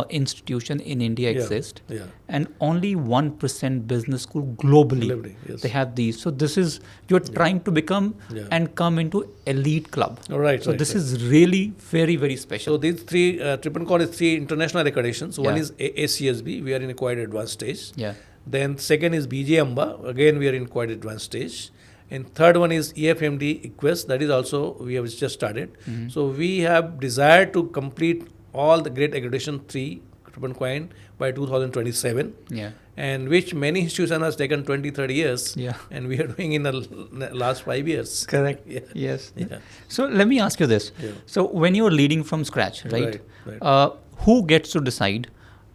institution in India Yeah. exist, Yeah. and only 1% business school globally, Yes. they have these. So this is, you're trying to become Yeah. and come into elite club. All right. So right, this right. is really very, very special. So these three, triple core is 3 international accreditations. One Yeah. is ACSB, we are in a quite advanced stage. Yeah. Then second is BJ Amba, again we are in quite advanced stage. And third one is EFMD Equest, that is also we have just started. Mm-hmm. So we have desired to complete all the great accreditation 3 triple coin by 2027. Yeah. And which many institutions has taken 20-30 years. Yeah. And we are doing in the last 5 years. Correct. Yeah. Yes. Yeah. So let me ask you this. Yeah. So when you're leading from scratch, right? Right. Who gets to decide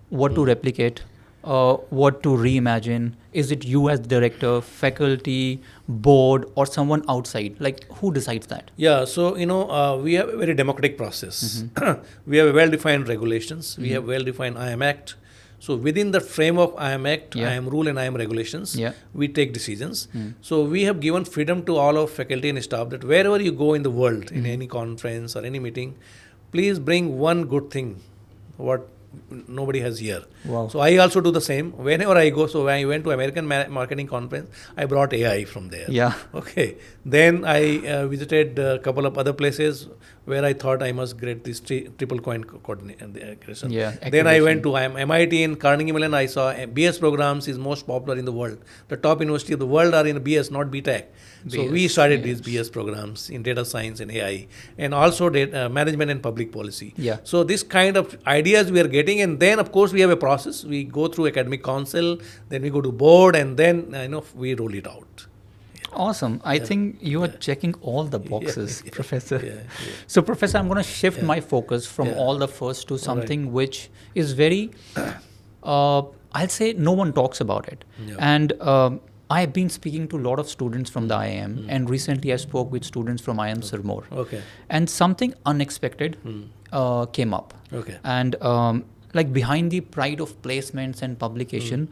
what to replicate, what to reimagine? Is it you as director, faculty, board, or someone outside? Like, who decides that? Yeah, so we have a very democratic process. We have well-defined regulations. We have well-defined IIM Act. So within the frame of IIM Act, Yeah. IIM rule, and IIM regulations, Yeah. we take decisions. So we have given freedom to all of faculty and staff that wherever you go in the world, in any conference or any meeting, please bring one good thing, what nobody has here. Wow. So I also do the same. Whenever I go, so when I went to American Marketing Conference, I brought AI from there. Yeah. Okay. Then I visited a couple of other places where I thought I must get this triple coin coordination. Yeah, Then I accreditation. went to MIT in Carnegie Mellon. I saw BS programs is most popular in the world. The top university of the world are in BS, not BTech. So we BS, started yes. these BS programs in data science and AI, and also data, management and public policy. Yeah. So this kind of ideas we are getting, and then of course we have a process. We go through academic council, then we go to board, and then we roll it out. Awesome. I think you are checking all the boxes, Yeah. Professor. Yeah. So, Professor, I'm going to shift my focus from Yeah. all the first to something which is very, I'll say no one talks about it. Yeah. And I've been speaking to a lot of students from the IIM, and recently I spoke with students from IIM Sirmoor. Okay. And something unexpected came up. Okay. And like behind the pride of placements and publication,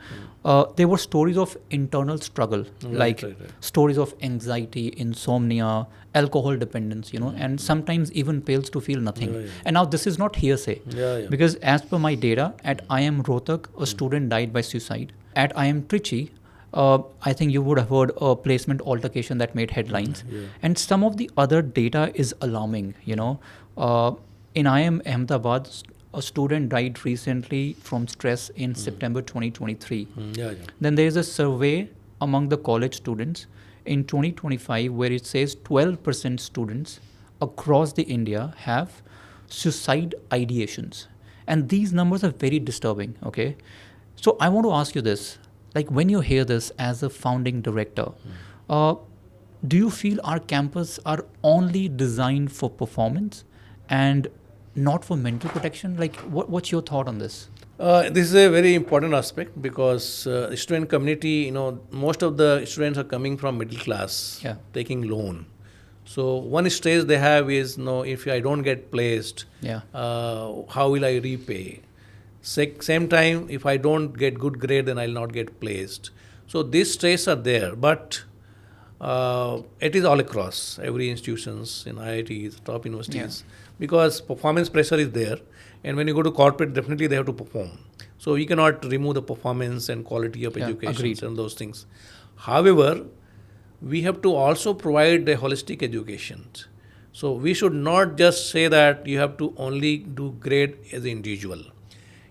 there were stories of internal struggle, like right. stories of anxiety, insomnia, alcohol dependence, and sometimes even fails to feel nothing. Yeah, yeah. And now this is not hearsay, Yeah. because as per my data, at IIM Rohtak, a student died by suicide. At IIM Trichy, I think you would have heard a placement altercation that made headlines. Yeah. And some of the other data is alarming, in IIM Ahmedabad, a student died recently from stress in September 2023. Yeah. Then there is a survey among the college students in 2025 where it says 12% students across the India have suicide ideations. And these numbers are very disturbing, okay? So I want to ask you this, like when you hear this as a founding director, do you feel our campus are only designed for performance and not for mental protection? Like what's your thought on this? This is a very important aspect because the student community, most of the students are coming from middle class, Yeah. taking loan. So one stress they have is, if I don't get placed, Yeah. how will I repay? Same time, if I don't get good grade, then I'll not get placed. So these stress are there, but it is all across every institutions in IITs, top universities. because performance pressure is there. And when you go to corporate, definitely they have to perform. So you cannot remove the performance and quality of education agreed. and those things. However, we have to also provide a holistic education. So we should not just say that you have to only do grade as an individual.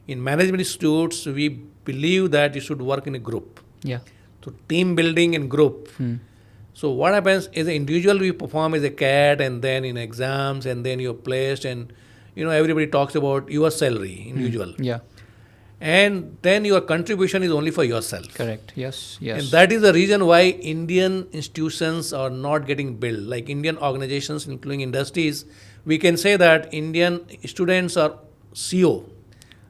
In management institutes, we believe that you should work in a group. Yeah. So team building and group. So what happens as an individual, we perform as a cat, and then in exams, and then you're placed, and everybody talks about your salary, individual. Yeah. And then your contribution is only for yourself. Correct. Yes. Yes. And that is the reason why Indian institutions are not getting built. Like Indian organizations, including industries, we can say that Indian students are CEO.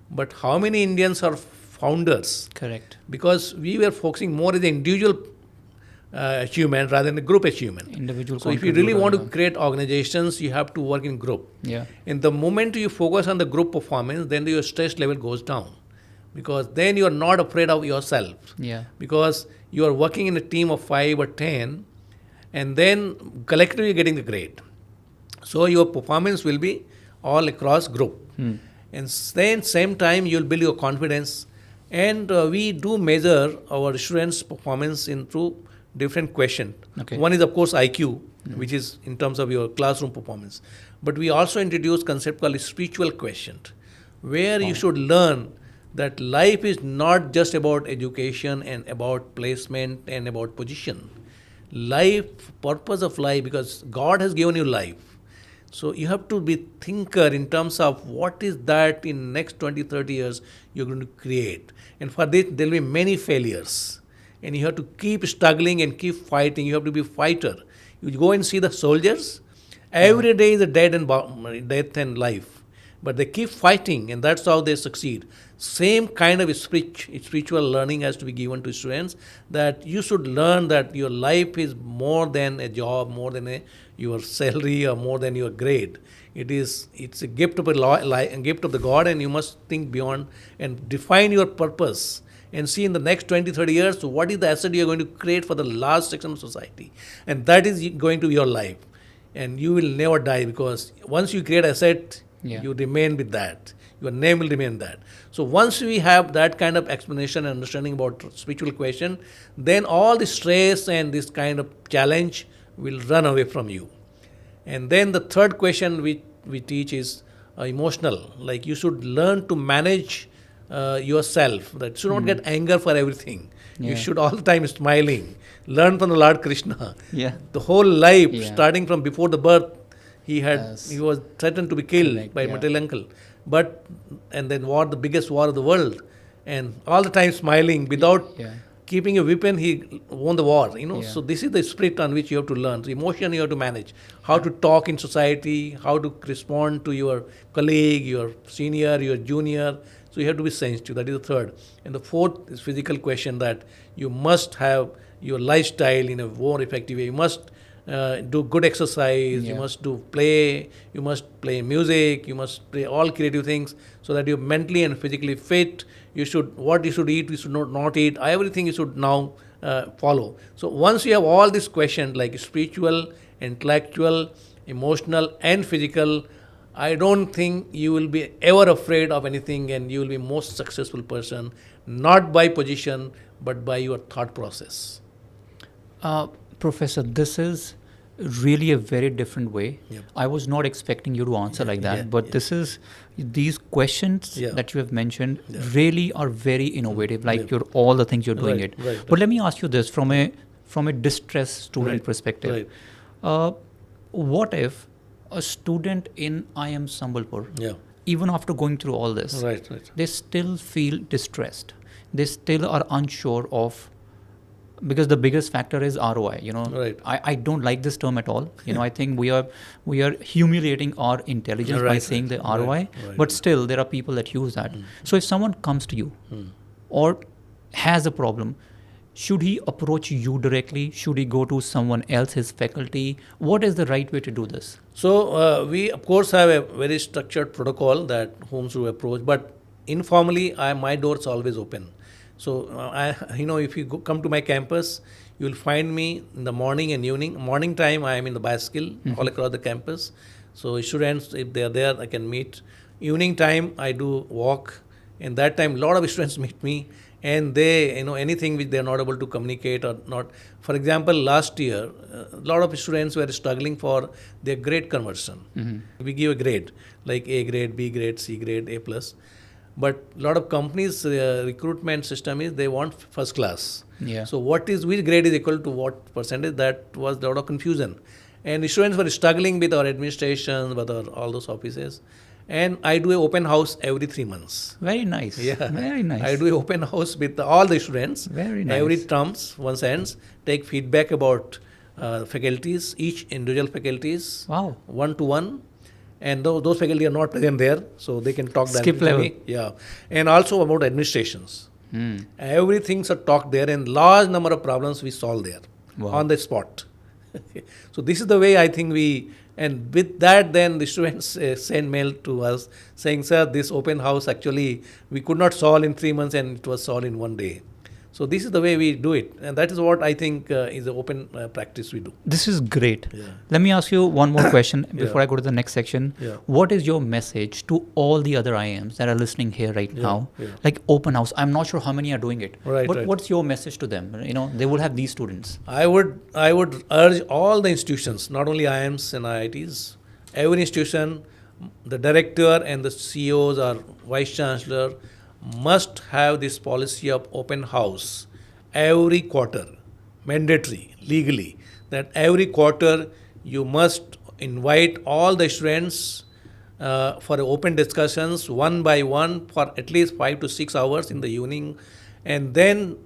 But how many Indians are founders? Correct. Because we were focusing more as an individual achievement rather than a group achievement. Individual. So if you really want to create organizations, you have to work in group. Yeah. And the moment you focus on the group performance, then your stress level goes down. Because then you are not afraid of yourself. Yeah. Because you are working in a team of 5 or 10, and then collectively getting the grade. So your performance will be all across group. And then same time you will build your confidence. And we do measure our students' performance in through different questions. Okay. One is of course IQ, which is in terms of your classroom performance. But we also introduce concept called spiritual quotient, where you should learn that life is not just about education and about placement and about position. Life, purpose of life, because God has given you life. So you have to be thinker in terms of what is that in next 20, 30 years you're going to create. And for this, there will be many failures. And you have to keep struggling and keep fighting. You have to be a fighter. You go and see the soldiers. Every day is a death and life. But they keep fighting, and that's how they succeed. Same kind of spiritual learning has to be given to students, that you should learn that your life is more than a job, more than your salary, or more than your grade. It's a gift of a gift of the God, and you must think beyond and define your purpose and see in the next 20, 30 years what is the asset you are going to create for the large section of society. And that is going to be your life. And you will never die, because once you create asset, you remain with that. Your name will remain that. So once we have that kind of explanation and understanding about spiritual question, then all the stress and this kind of challenge will run away from you. And then the third question we teach is emotional. Like you should learn to manage yourself. That should not get anger for everything. You should all the time smiling. Learn from the Lord Krishna. Yeah. The whole life, starting from before the birth, he was threatened to be killed by maternal uncle. And then the biggest war of the world. And all the time smiling without keeping a weapon, he won the war. So this is the spirit on which you have to learn. The emotion you have to manage. How to talk in society, how to respond to your colleague, your senior, your junior. So you have to be sensitive. That is the third. And the fourth is physical question, that you must have your lifestyle in a more effective way. You must do good exercise, you must play music, you must play all creative things, so that you're mentally and physically fit. What you should eat, you should not eat, everything you should now follow. So once you have all these questions like spiritual, intellectual, emotional and physical, I don't think you will be ever afraid of anything, and you will be most successful person, not by position, but by your thought process. Professor, this is really a very different way. Yep. I was not expecting you to answer like that, but these questions that you have mentioned really are very innovative, like all the things you're doing it. But let me ask you this from a distressed student perspective. What if a student in IIM Sambalpur, even after going through all this, they still feel distressed, they still are unsure of, because the biggest factor is ROI. I don't like this term at all. I think we are humiliating our intelligence by saying the ROI, but still there are people that use that. So if someone comes to you or has a problem, should he approach you directly? Should he go to someone else, his faculty? What is the right way to do this? So we of course have a very structured protocol that whom should approach, but informally my door is always open. So, if you come to my campus, you will find me in the morning and evening. Morning time, I am in the bicycle all across the campus. So students, if they are there, I can meet. Evening time, I do walk. And that time, a lot of students meet me, and they, anything which they are not able to communicate or not. For example, last year, a lot of students were struggling for their grade conversion. We give a grade, like A grade, B grade, C grade, A plus. But a lot of companies' recruitment system is they want first class. Yeah. So which grade is equal to what percentage? That was a lot of confusion. And the students were struggling with our administration, with all those offices. And I do an open house every 3 months. Very nice. Yeah. Very nice. I do an open house with all the students. Very nice. Every terms, once ends, take feedback about faculties, each individual faculties. Wow. One-to-one. And those faculty are not present there, so they can talk Skip directly to level. me. Yeah. And also about administrations. Everything's are talked there, and large number of problems we solve there on the spot. So this is the way I think and with that then the students send mail to us saying, sir, this open house actually we could not solve in 3 months and it was solved in 1 day. So this is the way we do it, and that is what I think is the open practice we do. This is great. Yeah. Let me ask you one more question before I go to the next section. Yeah. What is your message to all the other IIMs that are listening here right now? Yeah. Like open house. I'm not sure how many are doing it. Right, but right. what's your message to them? They will have these students. I would urge all the institutions, not only IIMs and IITs, every institution, the director and the CEOs or vice chancellor must have this policy of open house every quarter, mandatory, legally, that every quarter you must invite all the students for open discussions one by one for at least 5 to 6 hours in the evening, and then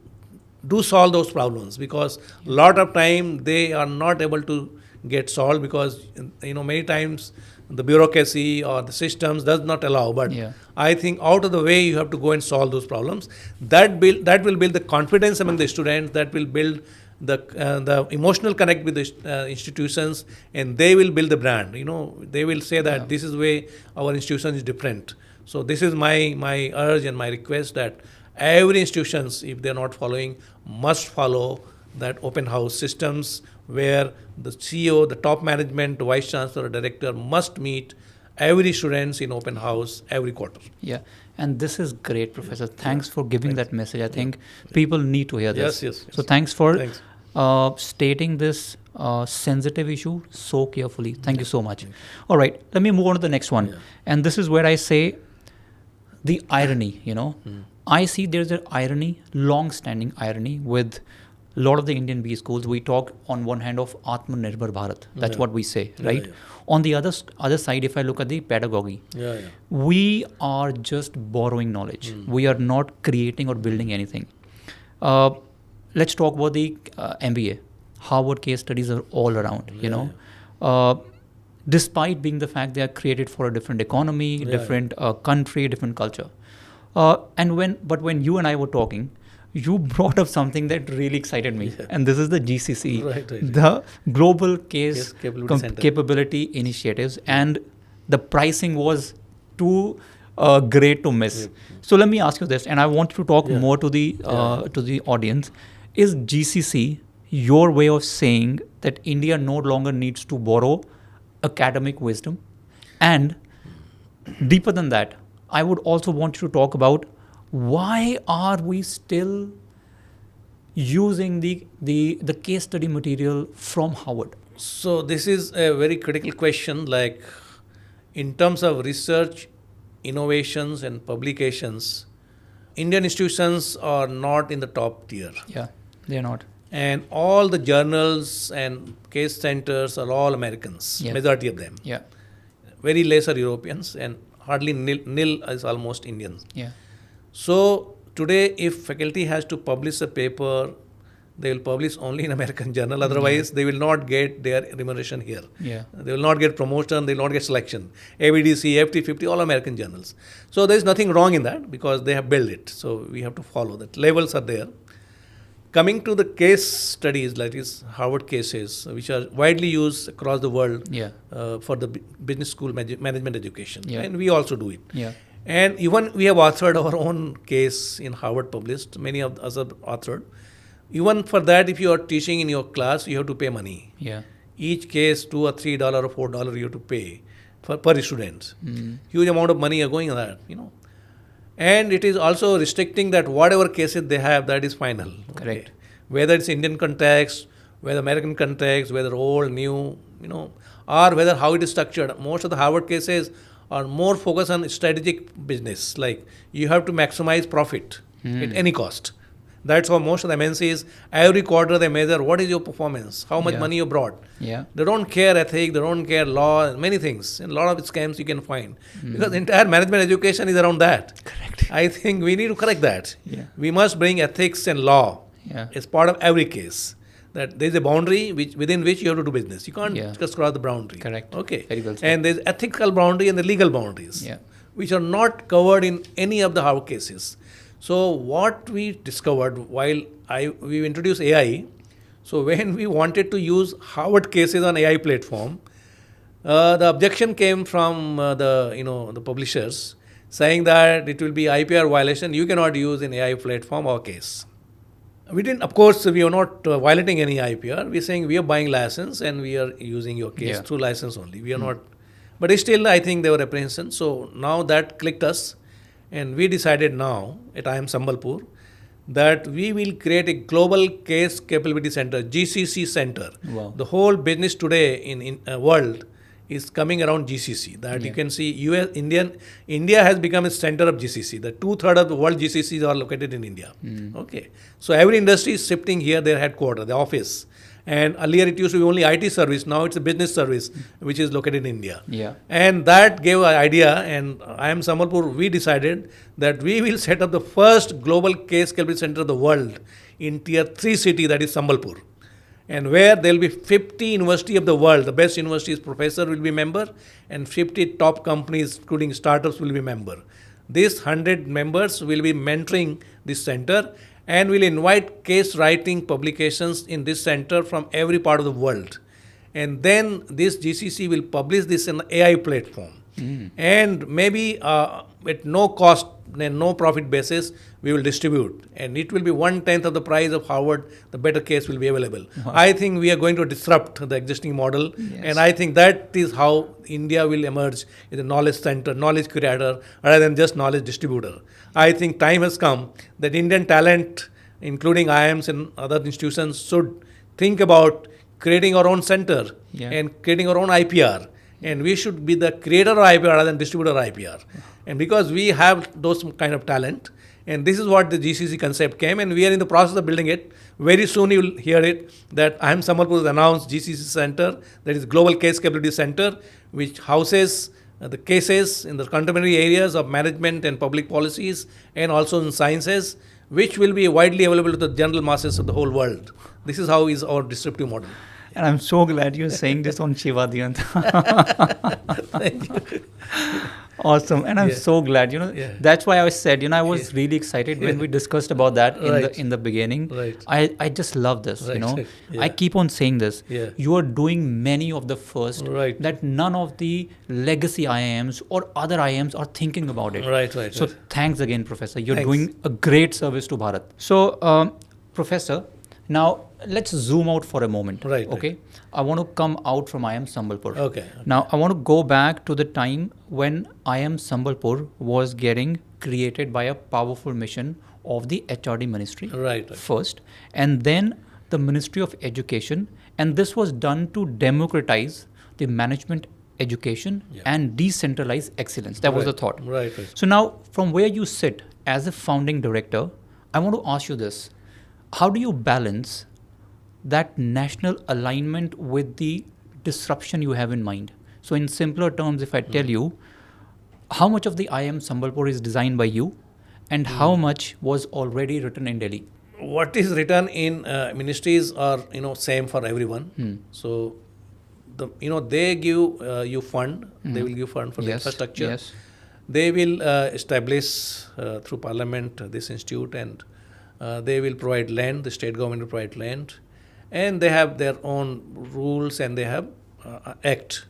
do solve those problems, because a lot of time they are not able to get solved because many times the bureaucracy or the systems does not allow. But I think out of the way you have to go and solve those problems. That will build the confidence among the students. That will build the emotional connect with the institutions, and they will build the brand. They will say that this is the way our institution is different. So this is my urge and my request that every institutions, if they are not following, must follow that open house systems, where the CEO, the top management, the vice chancellor, director must meet every students in open house every quarter. Yeah, and this is great, Professor. Thanks for giving that message. I think people need to hear this. Yes. So thanks for stating this sensitive issue so carefully. Thank you so much. All right, let me move on to the next one. And this is where I say the irony, I see there's an irony, long-standing irony with a lot of the Indian B schools. We talk on one hand of Atmanirbhar Bharat. That's what we say, right? On the other side, if I look at the pedagogy, we are just borrowing knowledge. We are not creating or building anything. Let's talk about the MBA. Harvard case studies are all around, despite being the fact they are created for a different economy, different country, different culture. But when you and I were talking, you brought up something that really excited me, and this is the GCC, the Global Case Capability Initiatives, and the pricing was too great to miss. So let me ask you this, and I want to talk more to the audience. Is GCC your way of saying that India no longer needs to borrow academic wisdom? And deeper than that, I would also want you to talk about why are we still using the case study material from Harvard? So this is a very critical question. Like, in terms of research, innovations and publications, Indian institutions are not in the top tier. Yeah, they're not. And all the journals and case centers are all Americans, majority of them. Yeah. Very less are Europeans, and hardly nil is almost Indians. Yeah. So today, if faculty has to publish a paper, they will publish only in American journal. Otherwise, they will not get their remuneration here. Yeah. They will not get promotion. They will not get selection. ABDC, FT50, all American journals. So there is nothing wrong in that because they have built it. So we have to follow that. Levels are there. Coming to the case studies, like is Harvard cases, which are widely used across the world for the business school management education. And we also do it. Yeah. And even we have authored our own case in Harvard published. Many of us have authored. Even for that, if you are teaching in your class, you have to pay money. Yeah. Each case, $2 or $3 or $4 you have to pay. per students. Huge amount of money are going on that, and it is also restricting that whatever cases they have, that is final. Correct. Whether it's Indian context, whether American context, whether old, new, or whether how it is structured. Most of the Harvard cases are more focused on strategic business, like you have to maximize profit at any cost. That's how most of the MNCs, every quarter they measure what is your performance, how much money you brought. Yeah. They don't care ethics, they don't care law, many things. And a lot of scams you can find. Because entire management education is around that. Correct. I think we need to correct that. Yeah. We must bring ethics and law as part of every case. That there is a boundary within which you have to do business. You can't just cross the boundary. Correct. Okay. Very well said. And there's ethical boundary and the legal boundaries, which are not covered in any of the Harvard cases. So what we discovered while we introduced AI, so when we wanted to use Harvard cases on AI platform, the objection came from the publishers saying that it will be IPR violation. You cannot use in AI platform our case. We didn't, of course, we are not violating any IPR. We're saying we are buying license and we are using your case through license only. We are not, but still I think there were apprehensions. So now that clicked us. And we decided now at IIM Sambalpur that we will create a global case capability center, GCC center. Wow. The whole business today in world is coming around GCC. That you can see India has become a center of GCC. The 2/3 of the world GCCs are located in India. Okay. So every industry is shifting here, their headquarters, the office. And earlier it used to be only IT service. Now it's a business service, which is located in India. Yeah. And that gave an idea. And IIM Sambalpur, we decided that we will set up the first global case capability center of the world in tier 3 city, that is Sambalpur. And where there will be 50 university of the world, the best universities professor will be member, and 50 top companies, including startups, will be member. These 100 members will be mentoring this center and will invite case writing publications in this center from every part of the world. And then this GCC will publish this in the AI platform. And maybe at no cost and no profit basis, we will distribute. And it will be 1/10 of the price of Harvard, the better case will be available. I think we are going to disrupt the existing model. And I think that is how India will emerge as a knowledge center, knowledge creator, rather than just knowledge distributor. I think time has come that Indian talent, including IIMs and other institutions, should think about creating our own center and creating our own IPR. And we should be the creator of IPR rather than distributor of IPR. And because we have those kind of talent, and this is what the GCC concept came, and we are in the process of building it. Very soon you will hear it, that IIM Sambalpur has announced GCC Center, that is Global Case Capability Center, which houses the cases in the contemporary areas of management and public policies, and also in sciences, which will be widely available to the general masses of the whole world. This is how is our disruptive model. And I'm so glad you're saying this on Shiva Diyant. Thank you. Awesome. And I'm so glad, that's why I said, I was really excited when we discussed about that in the beginning. Right. I just love this, I keep on saying this. You are doing many of the first that none of the legacy IIMs or other IIMs are thinking about it. Right. So thanks again, Professor. You're doing a great service to Bharat. So, Professor, now let's zoom out for a moment. Okay. I want to come out from IIM Sambalpur. Okay. Now I want to go back to the time when IIM Sambalpur was getting created by a powerful mission of the HRD ministry. Right. First, and then the Ministry of Education, and this was done to democratize the management education and decentralize excellence. That was the thought. Right. So now, from where you sit as a founding director, I want to ask you this. How do you balance that national alignment with the disruption you have in mind? So in simpler terms, if I tell you, how much of the IIM Sambalpur is designed by you and how much was already written in Delhi? What is written in ministries are, same for everyone. So, they give you fund, they will give fund for the infrastructure. Yes. They will establish through parliament this institute, and they will provide land, the state government will provide land, and they have their own rules and they have act.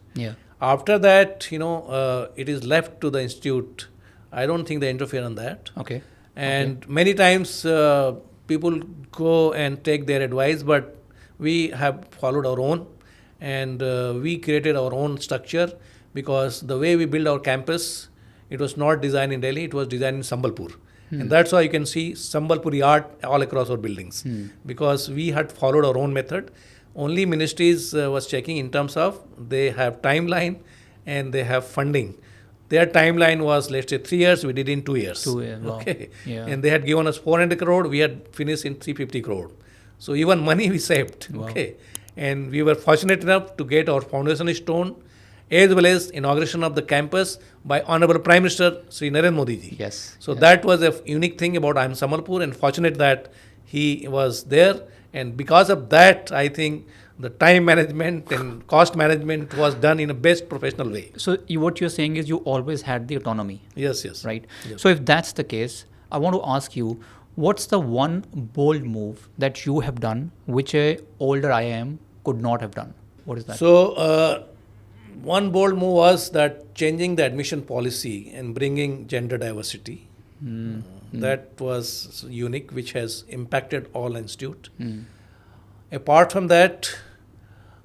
After that, it is left to the institute. I don't think they interfere on that. Okay. And many times people go and take their advice, but we have followed our own, and we created our own structure because the way we build our campus, it was not designed in Delhi, it was designed in Sambalpur. And that's why you can see Sambalpuri art all across our buildings, because we had followed our own method. Only ministries was checking in terms of they have timeline and they have funding. Their timeline was, let's say, 3 years, we did in 2 years. 2 years, wow. Okay. Yeah. And they had given us 400 crore, we had finished in 350 crore. So even money we saved. Wow. Okay. And we were fortunate enough to get our foundation stone as well as inauguration of the campus by Honorable Prime Minister Sri Narendra Modi ji. Yes. So that was a unique thing about IIM Sambalpur, and fortunate that he was there. And because of that, I think the time management and cost management was done in a best professional way. So what you're saying is you always had the autonomy. Yes, yes. Right? Yes. So if that's the case, I want to ask you, what's the one bold move that you have done which a older IIM could not have done? What is that? So one bold move was that changing the admission policy and bringing gender diversity. That was unique, which has impacted all institute. Apart from that,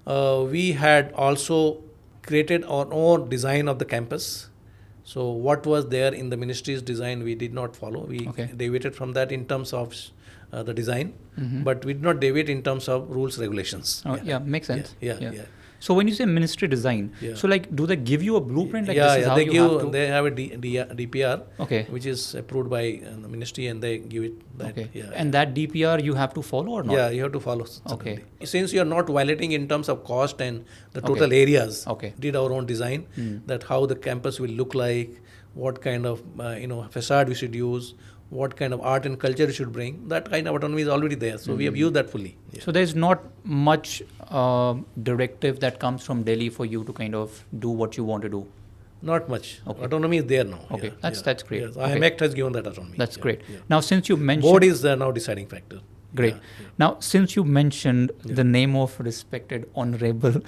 we had also created our own design of the campus. So what was there in the ministry's design, we did not follow. We deviated from that in terms of the design, but we did not deviate in terms of rules, regulations. Yeah, makes sense. Yeah. So when you say ministry design, so like, do they give you a blueprint? Like Yeah, this is how they you have give. to? They have a DPR, Okay. which is approved by the ministry, and they give it. That, Okay. Yeah, And that DPR you have to follow or not? yeah, you have to follow. Okay. Certainly. Since you are not violating in terms of cost and the total areas, Okay. did our own design that how the campus will look like, what kind of facade we should use, what kind of art and culture we should bring. That kind of autonomy is already there. So we have used that fully. Yeah. So there's not much directive that comes from Delhi for you to kind of do what you want to do. Not much. Okay. Autonomy is there now. Okay, Yeah, that's great. Yes. Okay. IIM Act has given that autonomy. That's Yeah, great. yeah. Now, since you mentioned Board is now deciding factor. great. Yeah. Now, since you mentioned the name of respected honorable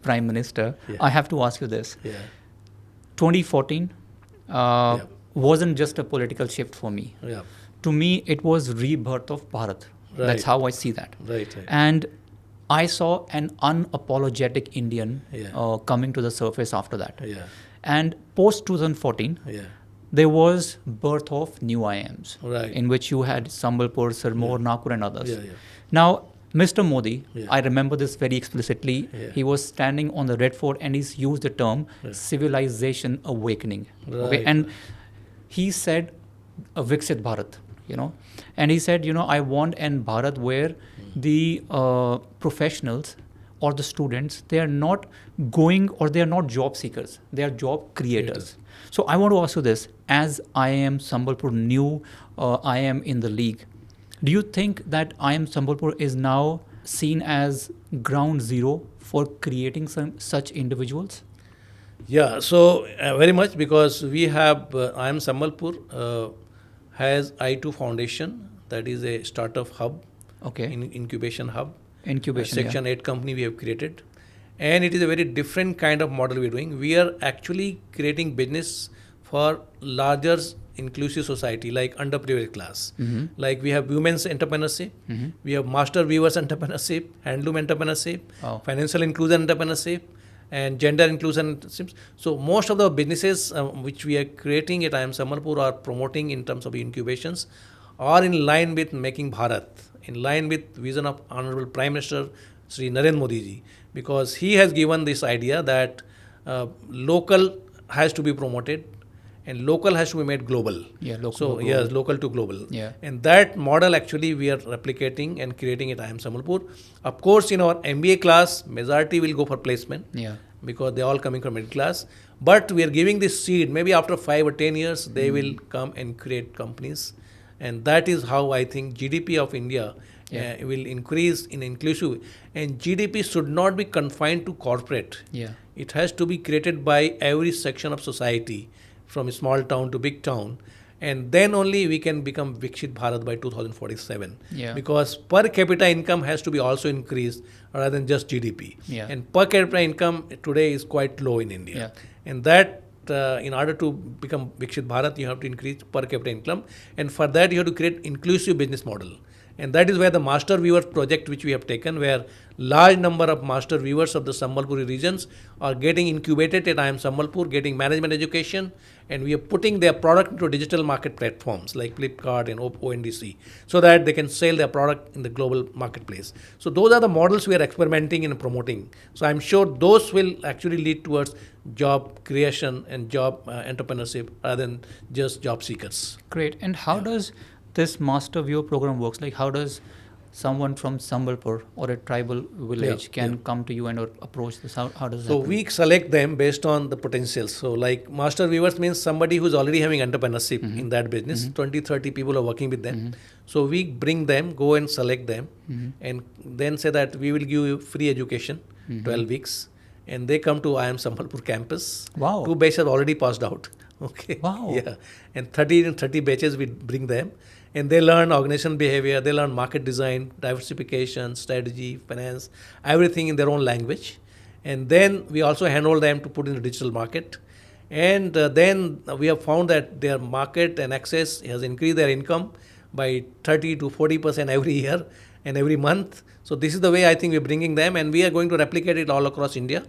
Prime Minister, I have to ask you this. Yeah. 2014 wasn't just a political shift for me. Yeah. To me, it was rebirth of Bharat. Right. That's how I see that. Right. And I saw an unapologetic Indian coming to the surface after that. Yeah. And post 2014, Yeah. there was birth of new IIMs, Right. in which you had Sambalpur, Sirmaur, Nagpur, and others. Yeah. Now, Mr. Modi, Yeah. I remember this very explicitly. Yeah. He was standing on the Red Fort and he's used the term civilization awakening. Okay, Right. and he said a Viksit Bharat, and he said, I want an Bharat where the professionals or the students, they are not going or they are not job seekers, they are job creators. So I want to ask you this, as IIM Sambalpur new IIM in the league, do you think that IIM Sambalpur is now seen as ground zero for creating some such individuals? Yeah, so very much, because we have IIM Sambalpur has I2 Foundation, that is a startup hub, incubation hub. Incubation, Section 8 company we have created. And it is a very different kind of model we are doing. We are actually creating business for larger inclusive society, like underprivileged class. Like we have women's entrepreneurship, we have master weavers entrepreneurship, handloom entrepreneurship, financial inclusion entrepreneurship, and gender inclusion. So most of the businesses which we are creating at IIM Sambalpur are promoting in terms of incubations are in line with making Bharat, in line with vision of Honorable Prime Minister Sri Narendra Modi ji, because he has given this idea that local has to be promoted and local has to be made global. Yeah, local so to global. yes, local to global. Yeah. And that model actually we are replicating and creating at IIM Sambalpur. Of course, in our MBA class, majority will go for placement. Yeah. Because they are all coming from middle class. But we are giving this seed, maybe after 5 or 10 years, they will come and create companies. And that is how I think GDP of India will increase in inclusive. And GDP should not be confined to corporate. Yeah. It has to be created by every section of society, from small town to big town. And then only we can become Viksit Bharat by 2047. Yeah. Because per capita income has to be also increased rather than just GDP. Yeah. And per capita income today is quite low in India. Yeah. And that in order to become Viksit Bharat, you have to increase per capita income. And for that, you have to create inclusive business model. And that is where the master viewer project which we have taken, where large number of master viewers of the Sambalpuri regions are getting incubated at IIM Sambalpur, getting management education, and we are putting their product into digital market platforms like Flipkart and ONDC, so that they can sell their product in the global marketplace. So those are the models we are experimenting and promoting. So I'm sure those will actually lead towards job creation and job entrepreneurship rather than just job seekers. Great. And how does this master viewer program works? Like, how does someone from Sambalpur or a tribal village can come to you and or approach this? How does that So happen? we select them based on the potentials. So like master viewers means somebody who's already having entrepreneurship in that business. 20, 30 people are working with them. So we bring them, go and select them, and then say that we will give you free education, 12 weeks. And they come to IIM Sambalpur campus. Wow. 2 batches have already passed out. Okay. Wow. Yeah. And 30 batches we bring them. And they learn organization behavior, they learn market design, diversification, strategy, finance, everything in their own language. And then we also handle them to put in the digital market. And then we have found that their market and access has increased their income by 30 to 40% every year and every month. So this is the way I think we're bringing them, and we are going to replicate it all across India.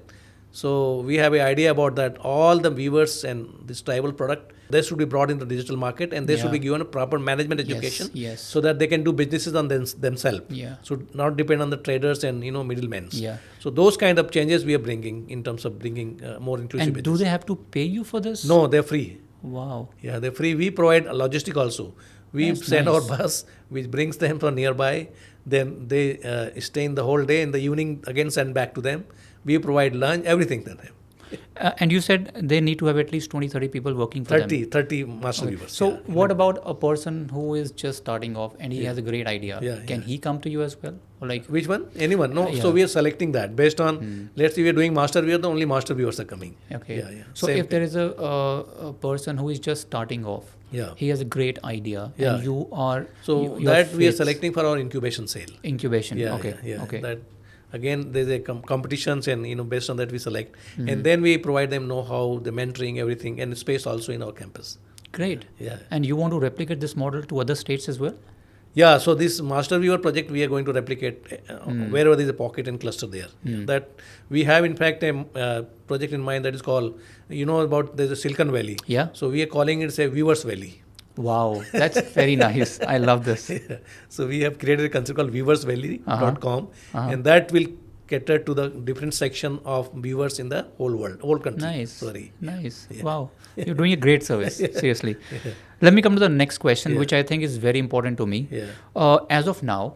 So we have an idea about that. All the viewers and this tribal product, they should be brought into the digital market, and they should be given a proper management education, so that they can do businesses on themselves. Yeah. So not depend on the traders and middlemen. Yeah. So those kind of changes we are bringing in terms of bringing more inclusive And business. do they have to pay you for this? No, they're free. Wow. Yeah, they're free. We provide logistic also. We That's send nice. our bus, which brings them from nearby. Then they stay in the whole day. In the evening, again send back to them. We provide lunch, everything to them. And you said they need to have at least 20, 30 people working for them. 30 master viewers. So yeah. what about a person who is just starting off and he has a great idea? Can he come to you as well? Or like Which one? Anyone? No. So we are selecting that based on, let's say we are doing master viewer, the only master viewers are coming. Okay. Yeah. So Same if there is a person who is just starting off, he has a great idea, and you are that we are selecting for our incubation sale. Incubation. Yeah. Okay. Yeah. Okay. That again, there's a competitions, and based on that we select, and then we provide them know-how, the mentoring, everything, and space also in our campus. Great. Yeah. And you want to replicate this model to other states as well? Yeah, so this master viewer project we are going to replicate wherever there is a pocket and cluster there. That we have in fact a project in mind that is called, there's a Silicon Valley. Yeah. So we are calling it a Viewers Valley. Wow, that's very nice. I love this. Yeah. So we have created a concept called viewersvalley.com, and that will cater to the different section of viewers in the whole world, whole country. Nice. Nice. Yeah. Wow. You're doing a great service. Seriously. Let me come to the next question, which I think is very important to me. Yeah. As of now,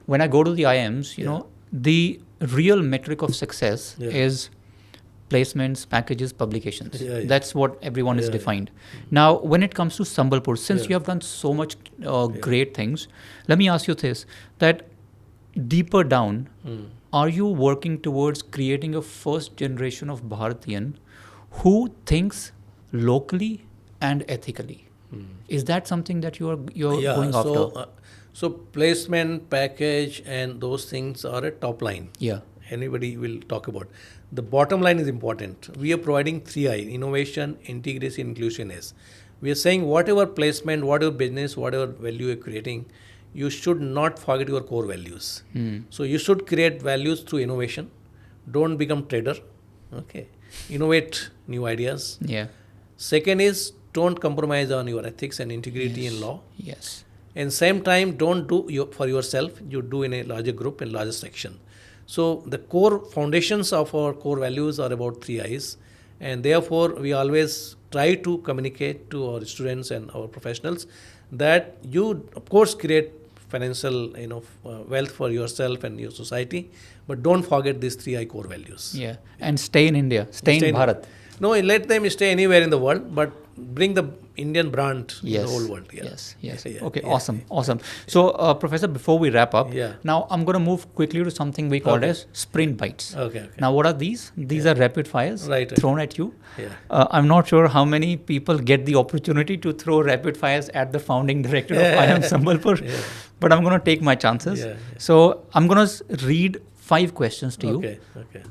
when I go to the IIMs, the real metric of success is placements, packages, publications. That's what everyone is defined. Now, when it comes to Sambalpur, since you have done so much great things, let me ask you this, that deeper down, are you working towards creating a first generation of Bharatiyan who thinks locally and ethically? Is that something that you're going after? So placement, package, and those things are a top line. Yeah. Anybody will talk about. The bottom line is important. We are providing 3I, innovation, integration, inclusiveness. We are saying whatever placement, whatever business, whatever value you're creating, you should not forget your core values. So you should create values through innovation. Don't become trader. Okay. Innovate new ideas. Yeah. Second is, don't compromise on your ethics and integrity in law. Yes. And same time, don't do for yourself. You do in a larger group and larger section. So the core foundations of our core values are about 3Is, and therefore we always try to communicate to our students and our professionals that you of course create financial wealth for yourself and your society, but don't forget these 3I core values. Yeah. And stay in India, stay in Bharat. No, let them stay anywhere in the world, but bring the Indian brand in the whole world. Yeah. Yes. Okay, awesome. So, Professor, before we wrap up, now I'm going to move quickly to something we call as sprint bites. Okay. Now, what are these? These are rapid fires thrown at you. Yeah. I'm not sure how many people get the opportunity to throw rapid fires at the founding director of IIM Sambalpur, but I'm going to take my chances. So, I'm going to read 5 questions to you. Okay.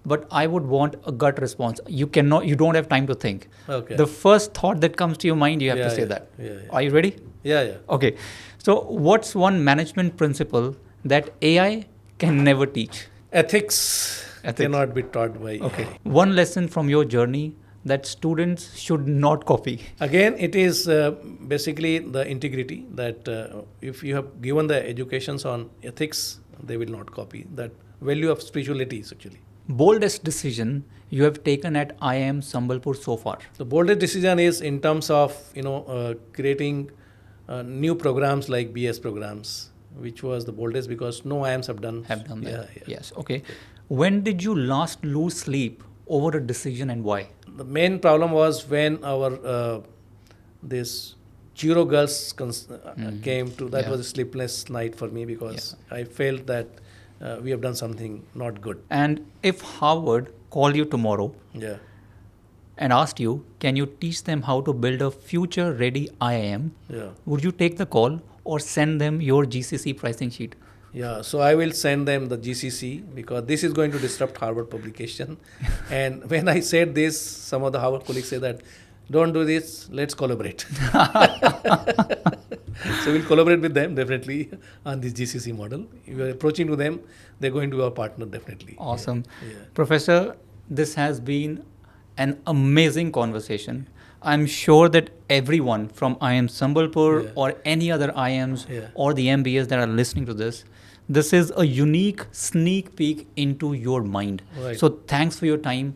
But I would want a gut response. You don't have time to think. Okay. The first thought that comes to your mind, you have to say that. Are you ready? Yeah, yeah. Okay. So, what's one management principle that AI can never teach? Ethics, cannot be taught by Okay. AI. One lesson from your journey that students should not copy. Again, it is basically the integrity that if you have given the educations on ethics, they will not copy that value of spirituality is actually. Boldest decision you have taken at IIM Sambalpur so far? The boldest decision is in terms of creating new programs like BS programs, which was the boldest because no IIMs have done Have done that. Yeah, yeah. Yes. Okay. When did you last lose sleep over a decision and why? The main problem was when our this Jiro girls came to that Yeah. was a sleepless night for me because I felt that we have done something not good. And if Harvard called you tomorrow Yeah. and asked you, can you teach them how to build a future ready IIM? Yeah. Would you take the call or send them your GCC pricing sheet? Yeah, so I will send them the GCC because this is going to disrupt Harvard publication. And when I said this, some of the Harvard colleagues say that, don't do this, let's collaborate. So we'll collaborate with them definitely on this GCC model. If we are approaching to them, they're going to be our partner definitely. Awesome. Yeah. Professor, this has been an amazing conversation. I'm sure that everyone from IIM Sambalpur Yeah. or any other IIMs Yeah. or the MBAs that are listening to this is a unique sneak peek into your mind. Right. So thanks for your time.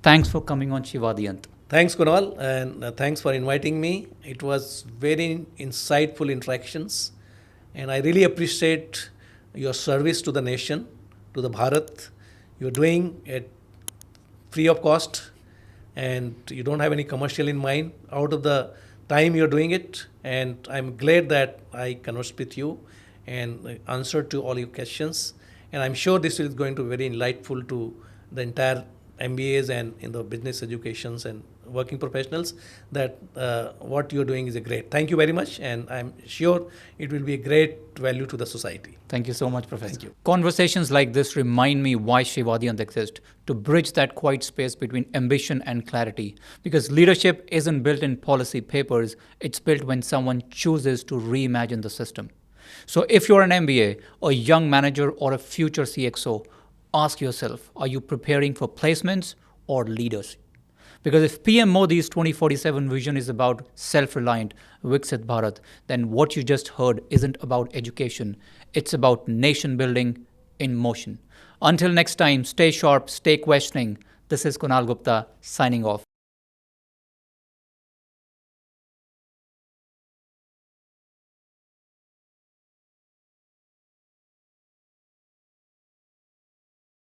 Thanks for coming on Shivadiyant. Thanks, Kunal, and thanks for inviting me. It was very insightful interactions, and I really appreciate your service to the nation, to the Bharat. You're doing it free of cost, and you don't have any commercial in mind. Out of the time you're doing it, and I'm glad that I conversed with you and answered to all your questions. And I'm sure this is going to be very enlightful to the entire MBAs and in the business educations and working professionals that what you're doing is a great. Thank you very much, and I'm sure it will be a great value to the society. Thank you so much, Professor. Thank you. Conversations like this remind me why Shivadiyant exists, to bridge that quiet space between ambition and clarity. Because leadership isn't built in policy papers, it's built when someone chooses to reimagine the system. So if you're an MBA, a young manager, or a future CXO, ask yourself, are you preparing for placements or leaders? Because if PM Modi's 2047 vision is about self-reliant Viksit Bharat, then what you just heard isn't about education. It's about nation building in motion. Until next time, stay sharp, stay questioning. This is Kunal Gupta signing off.